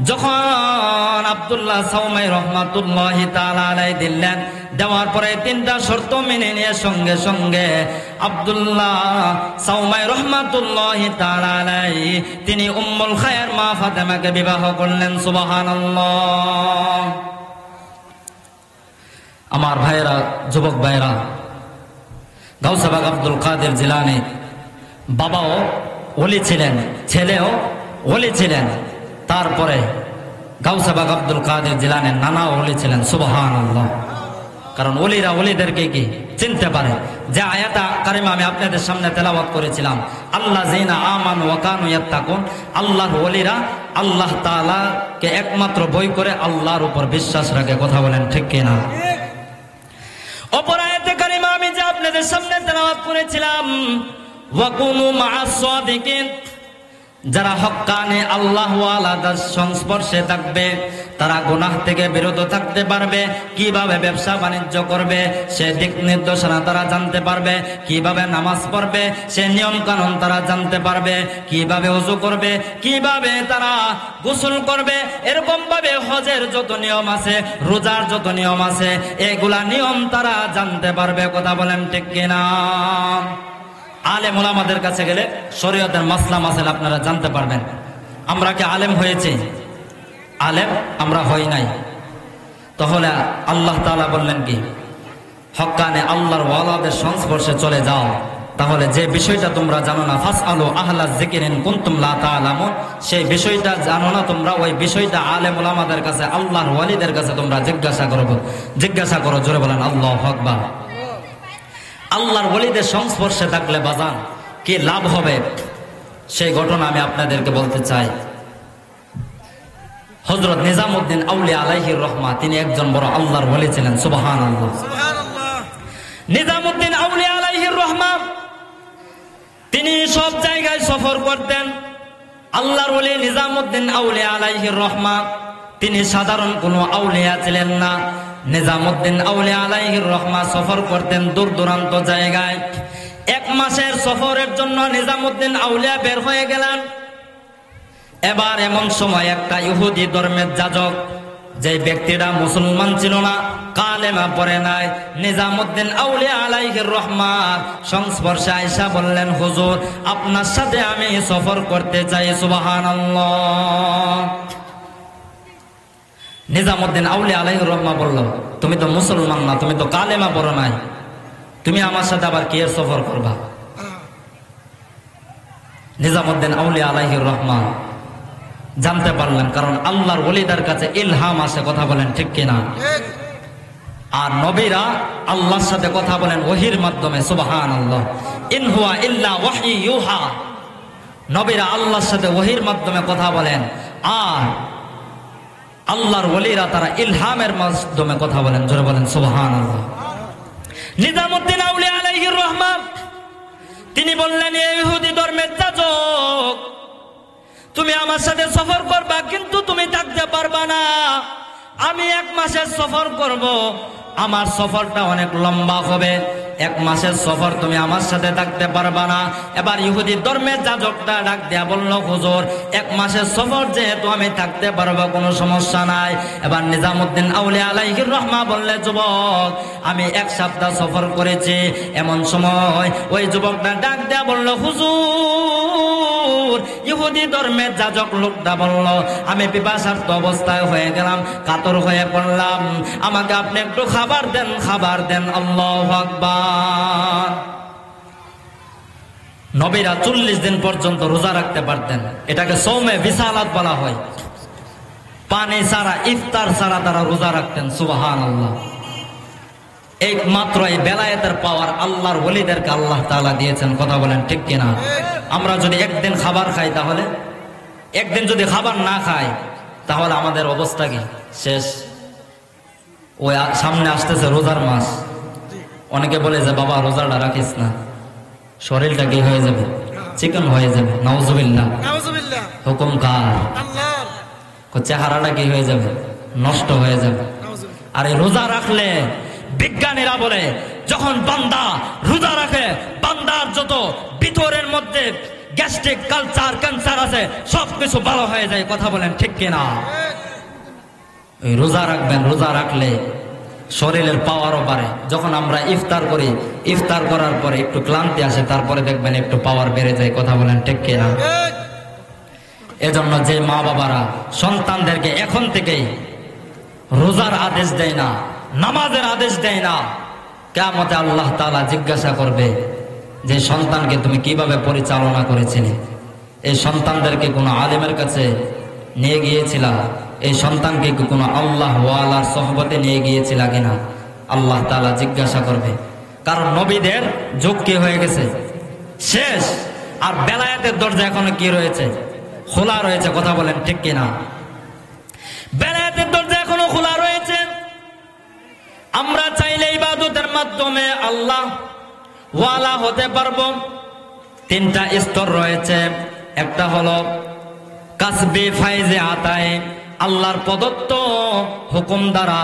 যখন আব্দুল্লাহ সাউমাই রহমাতুল্লাহি তাআলা আলাইহি দিলেন, দেওয়ার পরে 3টা শর্ত মেনে নিয়ে সঙ্গে সঙ্গে আব্দুল্লাহ সাউমাই রহমাতুল্লাহি তাআলা আলাইহি তিনি উম্মুল খায়ের মা ফাতেমাকে বিবাহ করলেন। সুবহানাল্লাহ। আমার ভাইরা, যুবক ভাইরা, গাউসে বাগ আব্দুল কাদের জিলানী বাবাও ওলি ছিলেন, ছেলেও ওলি ছিলেন। তারপরে গাউসে বাগ আব্দুল কাদের জিলানীর নানা ওলি ছিলেন। সুবহানাল্লাহ। কারণ ওলিরা ওলিদেরকে কি চিনতে পারে। যে আয়াতা কারিমা আমি আপনাদের সামনে তেলাওয়াত করেছিলাম, আল্লাযীনা আমানু ওয়া কানু ইয়াত্তাকুন, আল্লাহর ওলিরা আল্লাহ তাআলাকে একমাত্র ভয় করে আল্লাহর উপর বিশ্বাস রাখে। কথা বলেন ঠিক কিনা? অপর আয়াতে কারিমা আমি যে আপনাদের সামনে তেলাওয়াত করেছিলাম, ওয়া কুনু মা'আস সাদিকিন, যারা হক্কানে আল্লাহ ওয়ালাদের সংস্পর্শে থাকবে তারা গুনাহ থেকে বিরত থাকতে পারবে। কিভাবে ব্যবসা বাণিজ্য করবে সে দিক নির্দেশনা তারা জানতে পারবে, কিভাবে নামাজ পড়বে সে নিয়ম কানুন তারা জানতে পারবে, কিভাবে ওযু করবে, কিভাবে তারা গোসল করবে, এরকম ভাবে হজের যত নিয়ম আছে, রোজার যত নিয়ম আছে, এগুলা নিয়ম তারা জানতে পারবে। কথা বলেন ঠিক কিনা? আলেম ওলামাদের কাছে গেলে শরীয়তের মাসলা মাসাইল আপনারা জানতে পারবেন। আমরা কি আলেম হয়েছি? আলেম আমরা হই নাই। তাহলে আল্লাহ তাআলা বললেন কি, হক্কানে আল্লাহর ওয়ালাদের সংস্পর্শে চলে যাও। তাহলে যে বিষয়টা তোমরা জানো না, ফাসআলু আহলা যিকরি ইন কুনতুম লা তা'লামুন, সেই বিষয়টা জানো না তোমরা, ওই বিষয়টা আলেম ওলামাদের কাছে, আল্লাহর ওয়ালিদের কাছে তোমরা জিজ্ঞাসা করো। জোরে বলেন আল্লাহু আকবার। আল্লাহর ওলিদের সংস্পর্শে থাকলে বাজান কি লাভ হবে সেই ঘটনা আমি আপনাদেরকে বলতে চাই। হযরত নিজামউদ্দিন আউলিয়া আলাইহির রহমা তিনি একজন বড় আল্লাহর ওলি ছিলেন। সুবহানাল্লাহ। নিজামউদ্দিন আউলিয়া আলাইহির রহমা তিনি সব জায়গায় সফর করতেন। আল্লাহর ওলি নিজামউদ্দিন আউলিয়া আলাইহির রহমা তিনি সাধারণ কোনো আউলিয়া ছিলেন না। নিজামউদ্দিন আউলিয়া আলাইহির রহমা সফর করতেন দূর দূরান্ত জায়গায়। 1 মাসের সফরের জন্য নিজামউদ্দিন আউলিয়া বের হয়ে গেলেন। এবার এমন সময় একটা ইহুদি ধর্মের যাজক, যে ব্যক্তিটা মুসলমান ছিল না, কালেমা পড়ে নাই, নিজামউদ্দিন আউলিয়া আলাইহির রহমার সংস্পর্শে আয়েশা বললেন, হুজুর আপনার সাথে আমি সফর করতে চাই। সুবহানাল্লাহ। নিজামউদ্দিন আউলিয়া আলাইহির রহমা বলল, তুমি তো মুসলমান না, তুমি তো কালেমা পড়ো নাই, তুমি আমার সাথে আবার কি এর সফর করবা? নিজামউদ্দিন আউলিয়া আলাইহির রহমা জানতে পারলেন, কারণ আল্লাহর ওলিদের কাছে ইলহাম আসে। কথা বলেন ঠিক কিনা? আর নবীরা আল্লাহর সাথে কথা বলেন ওহীর মাধ্যমে। সুবহানাল্লাহ। ইন হুয়া ইল্লা ওয়াহয়ু ইউহা, নবীরা আল্লাহর সাথে ওহীর মাধ্যমে কথা বলেন। আর আল্লাহর ওলিরা তারা ইলহামের মাধ্যমে কথা বলেন। জোরে বলেন সুবহানাল্লাহ। নিজামউদ্দিন আউলিয়া আলাইহির রহমা তিনি বললেন, এই ইহুদি ধর্মের যাজক, তুমি আমার সাথে সফর করবা, কিন্তু তুমি থাকতে পারবা না। আমি 1 মাসের সফর করব, আমার সফরটা অনেক লম্বা হবে। এক মাসের সফর তুমি আমার সাথে থাকতে পারবা না। এবার ইহুদি ধর্মের যাজকটা ডাক দেয়া বলল, হুজুর এক মাসের সফর যেহেতু আমি থাকতে পারবো, কোনো সমস্যা নাই। এবার নিজামুদ্দিন আউলিয়া আলাইহির রহমা বললে, যুবক আমি এক সপ্তাহ সফর করেছি। এমন সময় ওই যুবকটা ডাক দেয়া বলল, হুজুর ইহুদি ধর্মের যাজক লোকটা বলল, আমি পিপাসার্ত অবস্থায় হয়ে গেলাম, কাতর হয়ে পড়লাম, আমাকে আপনি একটু খাবার দেন, খাবার দেন। আল্লাহু আকবার। নবীরা 40 দিন পর্যন্ত রোজা রাখতে পারতেন, এটাকে সৌমে বিসালাত বলা হয়। পানি ছাড়া, ইফতার ছাড়া তারা রোজা রাখতেন। সুবহানাল্লাহ। একমাত্র এই বেলায়েতের পাওয়ার আল্লাহর ওলিদেরকে আল্লাহ তাআলা দিয়েছেন। কথা বলেন ঠিক কিনা? আমরা যদি একদিন খাবার খাই, তাহলে একদিন যদি খাবার না খাই, তাহলে আমাদের অবস্থা কি? শেষ। ওই সামনে আসতেছে রোজার মাস, অনেকে বলে যে বাবা রোজাটা রাখিস না, শরীরটা কি হয়ে যাবে? চিকন হয়ে যাবে। নাউজুবিল্লাহ। হুকুম কার? চেহারাটা কি হয়ে যাবে? নষ্ট হয়ে যাবে। আর এই রোজা রাখলে বিজ্ঞানীরা বলে, যখন বান্দা রোজা রাখে, বান্দার যত ভিতরের মধ্যে গ্যাস্ট্রিক, কালচার, ক্যান্সার আছে সবকিছু ভালো হয়ে যায়। কথা বলেন ঠিক কিনা? এই রোজা রাখবেন, রোজা রাখলে শরীরের পাওয়ারও বাড়ে। যখন আমরা ইফতার করি, ইফতার করার পরে একটু ক্লান্তি আসে, তারপরে দেখবেন একটু পাওয়ার বেড়ে যায়। কথা বলেন ঠিক কিনা? এজন্য যে মা বাবারা সন্তানদেরকে এখন থেকেই রোজার আদেশ দেয় না, নামাজের আদেশ দেয় না, কিয়ামতে আল্লাহ তাআলা জিজ্ঞাসা করবে যে সন্তানকে তুমি কিভাবে পরিচালনা করেছিলে? এই সন্তানদেরকে কোনো আলেমের কাছে নিয়ে গিয়েছিলা? এই সন্তানকে কোনো আল্লাহ ওয়ালার সোহবতে নিয়ে গিয়েছিলা কিনা? আল্লাহ তাআলা জিজ্ঞাসা করবে। কারণ নবীদের যুগ কি হয়ে গেছে? শেষ। আর বেলায়েতের দরজা এখনো কি রয়েছে? খোলা রয়েছে। কথা বলেন ঠিক কিনা? বেলায়েতের দরজা এখনো খোলা রয়েছে। আমরা চাইলে ইবাদতের মাধ্যমে আল্লাহ ওয়ালা হতে পারবো। 3টা স্তর রয়েছে। একটা হলো কাসবে ফাইজে আতায়ে, আল্লাহর প্রদত্ত হুকুম দ্বারা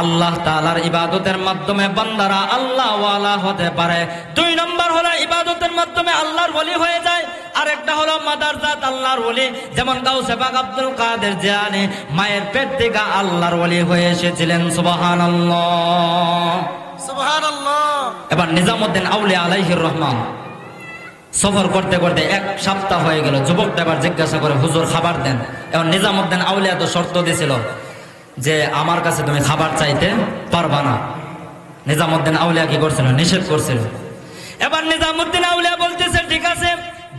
আল্লাহ তাআলার ইবাদতের মাধ্যমে বান্দারা আল্লাহ ওয়ালা হতে পারে। 2 নম্বর হলো ইবাদতের মাধ্যমে আল্লাহর ওলি হয়ে যায়। আর একটা হলো মাদারজাত আল্লাহর ওলি, যেমন গাউসে পাক আব্দুল কাদের জিলানী মায়ের পেট থেকে আল্লাহর ওলি হয়ে এসেছিলেন। সুবহানাল্লাহ, সুবহানাল্লাহ। এবার নিজামুদ্দিন আউলিয়া আলাইহির রহমান সফর করতে করতে 1 সপ্তাহ হয়ে গেল। যুবকটা এবার জিজ্ঞাসা করে, হুজুর খাবার দেন। এবং নিজামুদ্দিন আউলিয়া তো শর্ত দিয়েছিল যে আমার কাছে তুমি খাবার চাইতে পারবা না। নিজামুদ্দিন আউলিয়া কি করছিল? নিষেধ করছিল। এবার নিজামুদ্দিন আউলিয়া বলতেছে ঠিক আছে,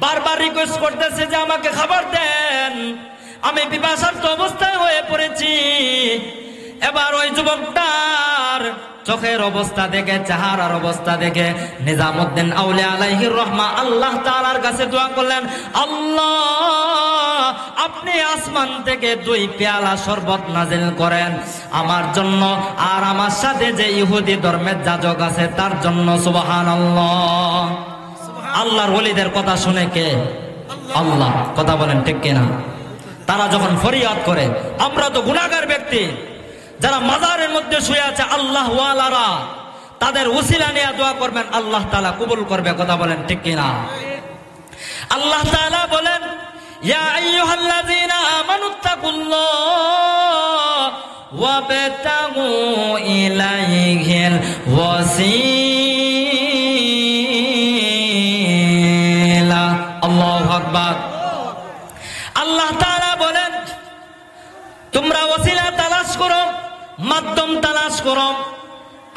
বারবার রিকোয়েস্ট করতেছে যে আমাকে খাবার দেন, আমি পিপাসার্ত অবস্থায় হয়ে পড়েছি। এবার ওই যুবকটার চোখের অবস্থা দেখে, চেহারার অবস্থা দেখে নিজামুদ্দিন আউলিয়া আলাইহির রহমা আল্লাহ তাআলার কাছে দোয়া করলেন, আল্লাহ আপনি আসমান থেকে 2 পেয়ালা শরবত নাজিল করেন আমার জন্য আর আমার সাথে যে ইহুদি ধর্মের যাজক আছে তার জন্য। সুবহানাল্লাহ। আল্লাহর ওলিদের কথা শুনে কে? আল্লাহ। কথা বলেন ঠিক কিনা? তারা যখন ফরিয়াদ করে, আমরা তো গুনাহগার ব্যক্তি, যারা মাজারের মধ্যে শুয়ে আছে আল্লাহ ওয়ালারা, তাদের ওসিলা নিয়ে দোয়া করবেন, আল্লাহ তাআলা কবুল করবে। কথা বলেন ঠিক কিনা? আল্লাহ তাআলা বলেন, ইয়া আইয়ুহাল্লাযীনা আমানুত্তাকুল্লাহ ওয়াবতাগু ইলাইহিল ওয়াসিলা। আল্লাহু আকবার। আল্লাহ তাআলা বলেন, তোমরা ওসিলা তালাশ করো, মাধ্যম তালাশ করো।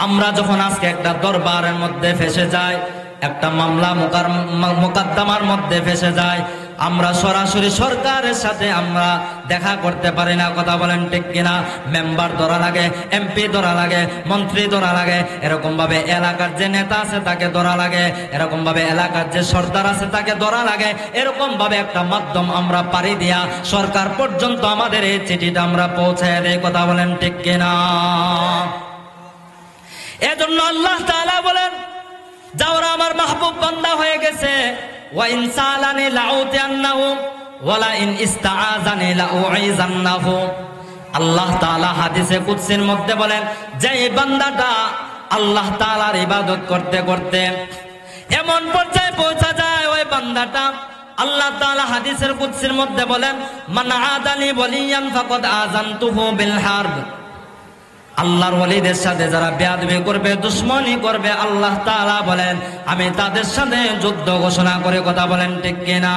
আমরা যখন আজকে একটা দরবারের মধ্যে ফেসে যাই, একটা মামলা মোকদ্দমার মধ্যে ফেসে যায়, আমরা সরাসরি সরকারের সাথে আমরা দেখা করতে পারি না। কথা বলেন ঠিক কিনা? মেম্বার ধরা লাগে, এমপি ধরা লাগে, মন্ত্রী ধরা লাগে, এরকম ভাবে এলাকার যে নেতা আছে তাকে ধরা লাগে, এরকম ভাবে এলাকার যে সর্দার আছে তাকে ধরা লাগে। এরকম ভাবে একটা মাধ্যম আমরা পারি দিয়া সরকার পর্যন্ত আমাদের এই চিঠিটা আমরা পৌঁছায় দেই। কথা বলেন ঠিক কিনা? এজন্য আল্লাহ তাআলা বলেন, যারা আমার মাহবুব বান্দা হয়ে গেছে, ওয়া ইন সালানি লাউতিয়ান্নাহু ওয়ালা ইন ইস্তাআযানি লাউইযান্নাহু। আল্লাহ তাআলা হাদিসে কুদসির মধ্যে বলেন, যে বান্দাটা আল্লাহ তাআলার ইবাদত করতে করতে এমন পর্যায়ে পৌঁছা যায় ওই বান্দাটা, আল্লাহ তাআলা হাদিসের কুদসির মধ্যে বলেন, মান আদালি ওয়ালিয়ান ফাকাদ আযানতুহু বিল হারব। আল্লাহর ওলিদের সাথে যারা বেয়াদবি করবে, দুশমনি করবে, আল্লাহ তাআলা বলেন আমি তাদের সাথে যুদ্ধ ঘোষণা করে। কথা বলেন ঠিক কিনা?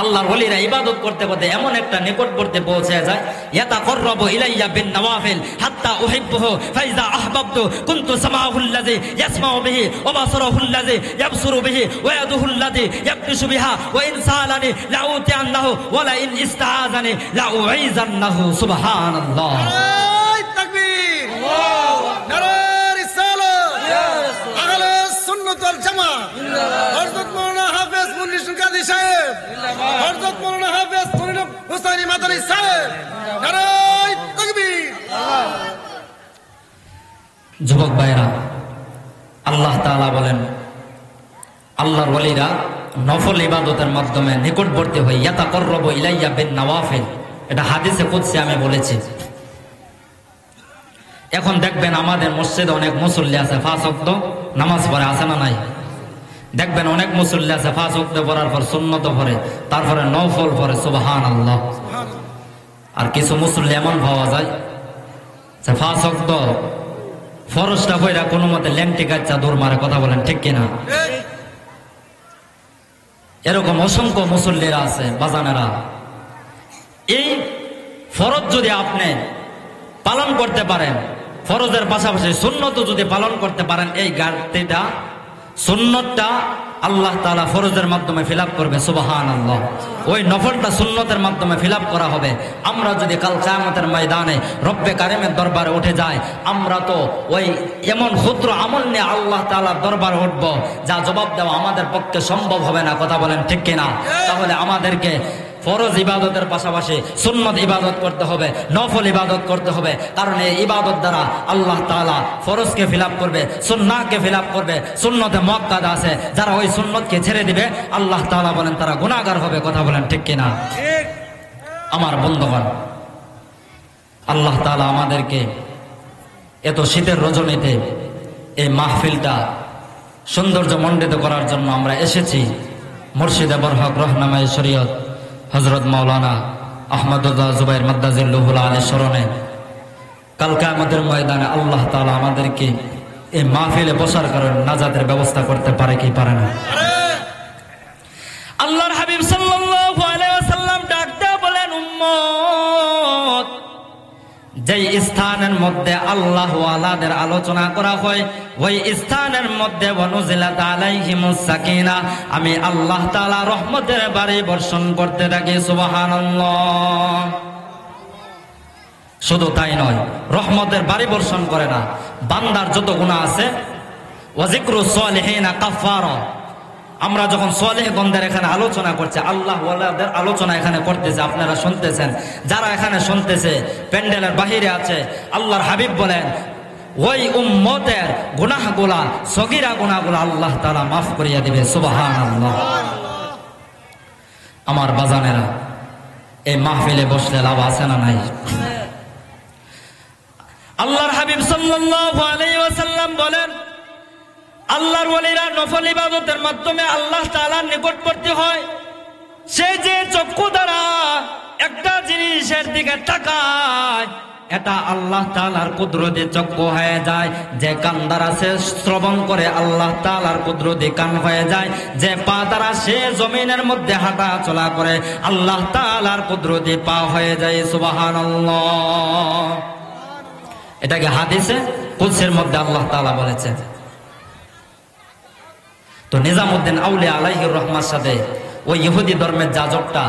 আল্লাহর ওলিরা ইবাদত করতে করতে এমন একটা নিকটবর্তী পৌঁছে যায়, ইয়াতাকাররাবু ইলাইয়া বিন নওয়াফিল হাত্তা উহিব্বুহু ফাইজা আহবাবতু কুনতু সামাউহুল্লাযী ইয়াসমাউ বিহি ওয়া বাসারুহুল্লাযী ইয়াবসুরু বিহি ওয়া ইয়াদুহুল্লাযী ইয়াবতিশু বিহা ওয়া ইন সালানি লাউতিআন্নাহু ওয়া লা ইন ইস্তাআযানি লাউঈযান্নাহু। সুবহানাল্লাহ। নারায়ে তাকবীর, আল্লাহু আকবার, নারায়ে রিসালাত, আহলে সুন্নাত ওয়াল জামাত, হযরত মাওলানা হাফেজ মুন্নির কাদি সাহেব, হযরত মাওলানা হাফেজ ফরিদ হুসাইনি মাদানী সাহেব, নারায়ে তাকবীর। যুবক ভাইরা, আল্লাহ তাআলা বলেন আল্লাহর ওলিরা নফল ইবাদতের মাধ্যমে নিকটবর্তী হয়। ইয়াতাকাররাবু ইলাইয়া বিন নওয়াফিল, এটা হাদিসে কুদসি আমি বলেছি। এখন দেখবেন আমাদের মসজিদে অনেক মুসল্লি আছে, 5 ওয়াক্ত নামাজ পড়ে, আছে না নাই? দেখবেন অনেক মুসল্লি আছে 5 ওয়াক্ত পড়ার পর সুন্নত পড়ে, তারপরে নফল পড়ে। সুবহানাল্লাহ। আর কিছু মুসল্লি এমন পাওয়া যায় যে 5 ওয়াক্ত ফরজটা পড়া কোনো মতে ল্যাংটি গাচ্চা দৌড় মারে। কথা বলেন ঠিক কিনা? এরকম অসংখ্য মুসল্লিরা আছে বাজানেরা। এই ফরজ যদি আপনি পালন করতে পারেন, ফরজের পাশাপাশি সুন্নত যদি পালন করতে পারেন, এই ঘাটতিটা সুন্নতটা আল্লাহ তাআলা ফরজের মাধ্যমে ফিল আপ করবে। সুবহানাল্লাহ। ওই নফলটা সুন্নতের মাধ্যমে ফিল আপ করা হবে। আমরা যদি কাল কিয়ামতের ময়দানে রব্বে কারিমের দরবারে উঠে যাই, আমরা তো ওই এমন ক্ষুদ্র আমল নিয়ে আল্লাহ তাআলার দরবারে উঠব যা জবাব দেওয়া আমাদের পক্ষে সম্ভব হবে না। কথা বলেন ঠিক কিনা? তাহলে আমাদেরকে ফরজ ইবাদতের পাশাপাশি সুন্নত ইবাদত করতে হবে, নফল ইবাদত করতে হবে। কারণ এই ইবাদত দ্বারা আল্লাহ তাআলা ফরজকে ফিল আপ করবে, সুন্নাহকে ফিল আপ করবে। সুন্নতে মুআক্কাদা আছে, যারা ওই সুন্নতকে ছেড়ে দিবে আল্লাহ তাআলা বলেন তারা গুনাহগার হবে। কথা বলেন ঠিক কিনা? আমার বন্ধুগণ, আল্লাহ তাআলা আমাদেরকে এত শীতের রজনীতে এই মাহফিলটা সৌন্দর্যমণ্ডিত করার জন্য আমরা এসেছি। মুর্শিদে বরহক রহনামায়ে শরীয়ত হযরত মাওলানা আহমদুল্লাহ জুবাইর মাদ্দাজিল্লাহুল আলী স্মরণে কাল কিয়ামতের ময়দানে আল্লাহ তাআলা আমাদেরকে এই মাহফিলে বসার কারণে নাজাতের ব্যবস্থা করতে পারে কি পারে না? আল্লাহর হাবিব সাল্লাল্লাহু আলাইহি ওয়াসাল্লাম ডাকতে বলেন, উম্মত, যেই স্থানের মধ্যে আল্লাহ ওয়ালাদের আলোচনা করা হয় ওই স্থানের মধ্যে ওয়ানুজিলাত আলাইহিমুস সাকিনা, আমি আল্লাহ তাআলা রহমতের বাড়ি বর্ষণ করতে থাকি। সুবহানাল্লাহ। শুধু তাই নয়, রহমতের বাড়ি বর্ষণ করে না, বান্দার যত গুনাহ আছে ওয়া যিকরুস সালিহিনা কাফারা। আমরা যখন সালেহ গণদের এখানে আলোচনা করছে, আল্লাহ ওয়ালাদের আলোচনা এখানে করতেছে, আপনারা শুনতেছেন, যারা এখানে শুনতেছে প্যান্ডেলের বাহিরে আছে, আল্লাহর হাবিব বলেন ওই উম্মতের গুনাহগুলা, সগীরা গুনাহগুলা আল্লাহ তাআলা মাফ করিয়া দিবে। সুবহানাল্লাহ। আমার বাজানেরা, এই মাহফিলে বসলে লাভ আছে না নাই? আল্লাহর হাবিব সাল্লাল্লাহু আলাইহি ওয়াসাল্লাম বলেন, আল্লাহর ওলিরা নফল ইবাদতের মাধ্যমে আল্লাহ তাআলার নিকটবর্তী হয়। সে যে চক্ষু দ্বারা একটা জিনিসের দিকে তাকায়, এটা আল্লাহ তাআলার কুদরতি চক্ষু হয়ে যায়। যে কান দ্বারা সে শ্রবণ করে, আল্লাহ তাআলার কুদরতি কান হয়ে যায়। যে পা দ্বারা সে জমিনের মধ্যে হাঁটা চলা করে, আল্লাহ তাআলার কুদরতি পা হয়ে যায়। সুবহানাল্লাহ। এটাকে হাদিসে কুদসির মধ্যে আল্লাহ তাআলা বলেছে। তো নিজামউদ্দিন আউলিয়া আলাইহির রহমার সাথে ওই ইহুদি ধর্মের যাজকটা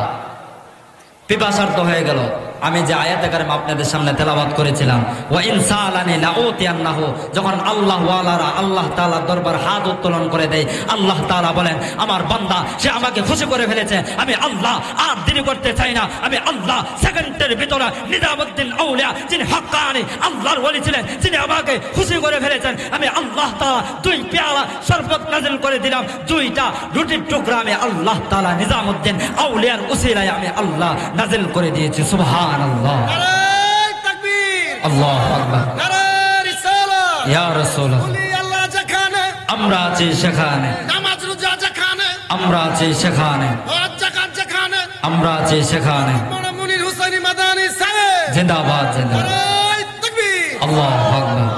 পিপাসার্থ হয়ে গেল। আমি যে আয়াতে কারিমা আপনাদের সামনে তেলাওয়াত করেছিলাম, ওয়া ইন সালানি লাউতিয়ান্নাহু, যখন আল্লাহ ওয়ালারা আল্লাহ তাআলার দরবার হাত উত্তোলন করে দেয়, আল্লাহ তাআলা বলেন আমার বান্দা সে আমাকে খুশি করে ফেলেছে, আমি আল্লাহ আর দেরি করতে চাই না। আমি আল্লাহ সেকেন্ডের ভিতরে নিজামউদ্দিন আউলিয়া যিনি হক্কানি আল্লাহর ওলি ছিলেন, যিনি আমাকে খুশি করে ফেলেছেন, আমি আল্লাহ তাআলা 2 পেয়ালা শরবত নাযিল করে দিলাম, 2টা রুটির টুকরা আমি আল্লাহ তাআলা নিজামউদ্দিন আউলিয়ার উসিলায় আমি আল্লাহ নাযিল করে দিয়েছি। সুবহানাল্লাহ। নারায়ে তাকবীর, আল্লাহু আকবার, নারায়ে রিসালাত, ইয়া রাসূলুল্লাহ ওলি আল্লাহ যেখানে, আমরা আছি সেখানে, নামাজ রোজা যেখানে, আমরা আছি সেখানে, হজ যাকাত যেখানে, আমরা আছি সেখানে। মৌলানা মুনির হুসাইনি মাদানী সাহেব জিন্দাবাদ জিন্দাবাদ। নারায়ে তাকবীর। আল্লাহু আকবার।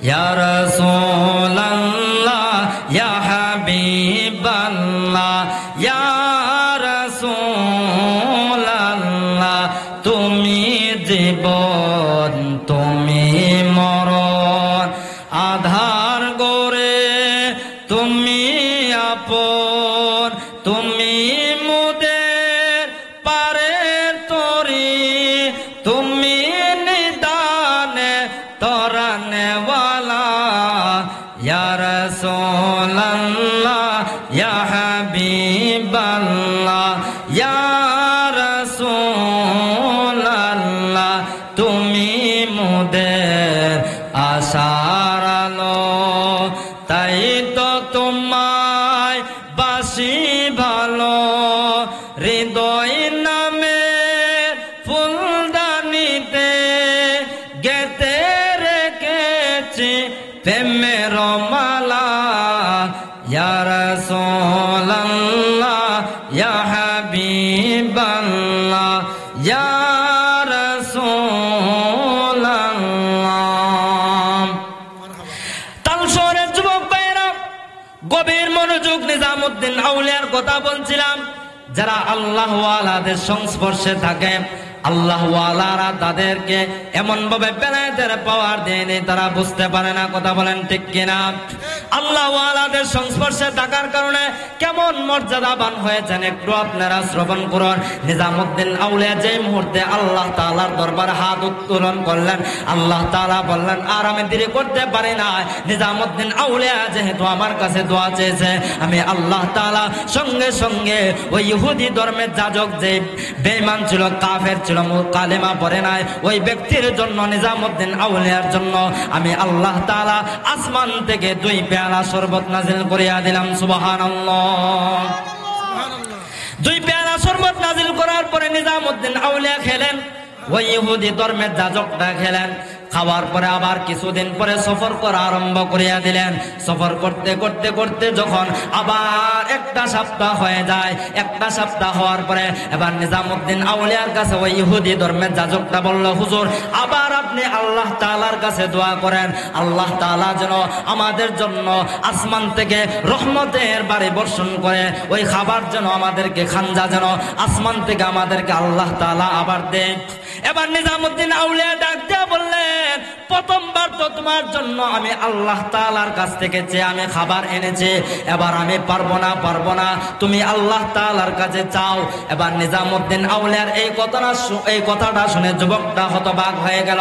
ইয়া রাসূলুল্লাহ ইয়া হাবিবাল্লাহ ইয়া রাসূলুল্লাহ তুমি জীবন তুমি মরণ আধার গরে তুমি আপন তুমি মুদের পারের তরি তুমি নিদানে তরানেওয়ালা ইয়া রাসূলুল্লাহ ইয়া হাবিবাল্লাহ ইয়া রাসূলুল্লাহ তুমি মুদের আশার আলো তাই তো তোমায় বাসি ভালো হৃদয় নামে ফুলদানিতে গেতে রেখেছি প্রেমের মালা ইয়া রাসূলুল্লাহ ইয়া হাবিবাল্লাহ ইয়া রাসূলুল্লাহ। তালশহরের যুবক ভাইরা গভীর মনোযোগ, নিজামুদ্দিন আউলিয়ার কথা বলছিলাম। যারা আল্লাহ ওয়ালাদের সংস্পর্শে থাকে, আল্লাহ ওয়ালারা তাদেরকে এমন ভাবে বেলায়েতের পাওয়ার দেয়নি, তারা বুঝতে পারে না। কথা বলেন ঠিক কিনা? আল্লাহ ওয়ালাদের সংস্পর্শে থাকার কারণে কেমন মর্যাদাবান হয়েছেন একটু আপনারা শ্রবণ করুন। নিজামুদ্দিন আউলিয়া যে মুহূর্তে আল্লাহ তাআলার দরবারে হাত উত্তোলন করলেন, আল্লাহ তাআলা বললেন আর আমি দেরি করতে পারি না। নিজামুদ্দিন আউলিয়া যেহেতু আমার কাছে দোয়া চেয়েছে, আমি আল্লাহ তাআলা সঙ্গে সঙ্গে ওই ইহুদি ধর্মের যাজক যে বেঈমান ছিল, কাফের ছিল, কালেমা পড়ে নাই, ওই ব্যক্তির জন্য, নিজামুদ্দিন আউলিয়ার জন্য আমি আল্লাহ তাআলা আসমান থেকে 2 পেয়ালা শরবত নাজিল করিয়া দিলাম। সুবহানাল্লাহ। 2 পেয়ালা শরবত নাজিল করার পরে নিজামুদ্দিন আউলিয়া খেলেন, ওই ইহুদি ধর্মের যাজকটা খেলেন। খাওয়ার পরে আবার কিছুদিন পরে সফর করা আরম্ভ করিয়া দিলেন। সফর করতে করতে করতে যখন আবার একটা সপ্তাহ হয়ে যায়, একটা সপ্তাহ হওয়ার পরে এবার নিজামুদ্দিন আউলিয়ার কাছে ওই ইহুদি ধর্মের যাজকটা বলল, হুজুর আবার আপনি আল্লাহ তাআলার কাছে দোয়া করেন, আল্লাহ তাআলা যেন আমাদের জন্য আসমান থেকে রহমতের বাড়ি বর্ষণ করে, ওই খাবার যেন আমাদেরকে, খানজা যেন আসমান থেকে আমাদেরকে আল্লাহ তাআলা আবার দেয়। এবার নিজামুদ্দিন আউলিয়া ডাক দিয়ে বললেন, প্রথমবার তো তোমার জন্য আমি আল্লাহ তাআলার কাছ থেকে চেয়ে আমি খাবার এনেছি, এবার আমি পারবো না, তুমি আল্লাহ তাআলার কাছে চাও। এবার নিজামুদ্দিন আউলিয়ার এই কথাটা শুনে যুবকটা হতবাক হয়ে গেল।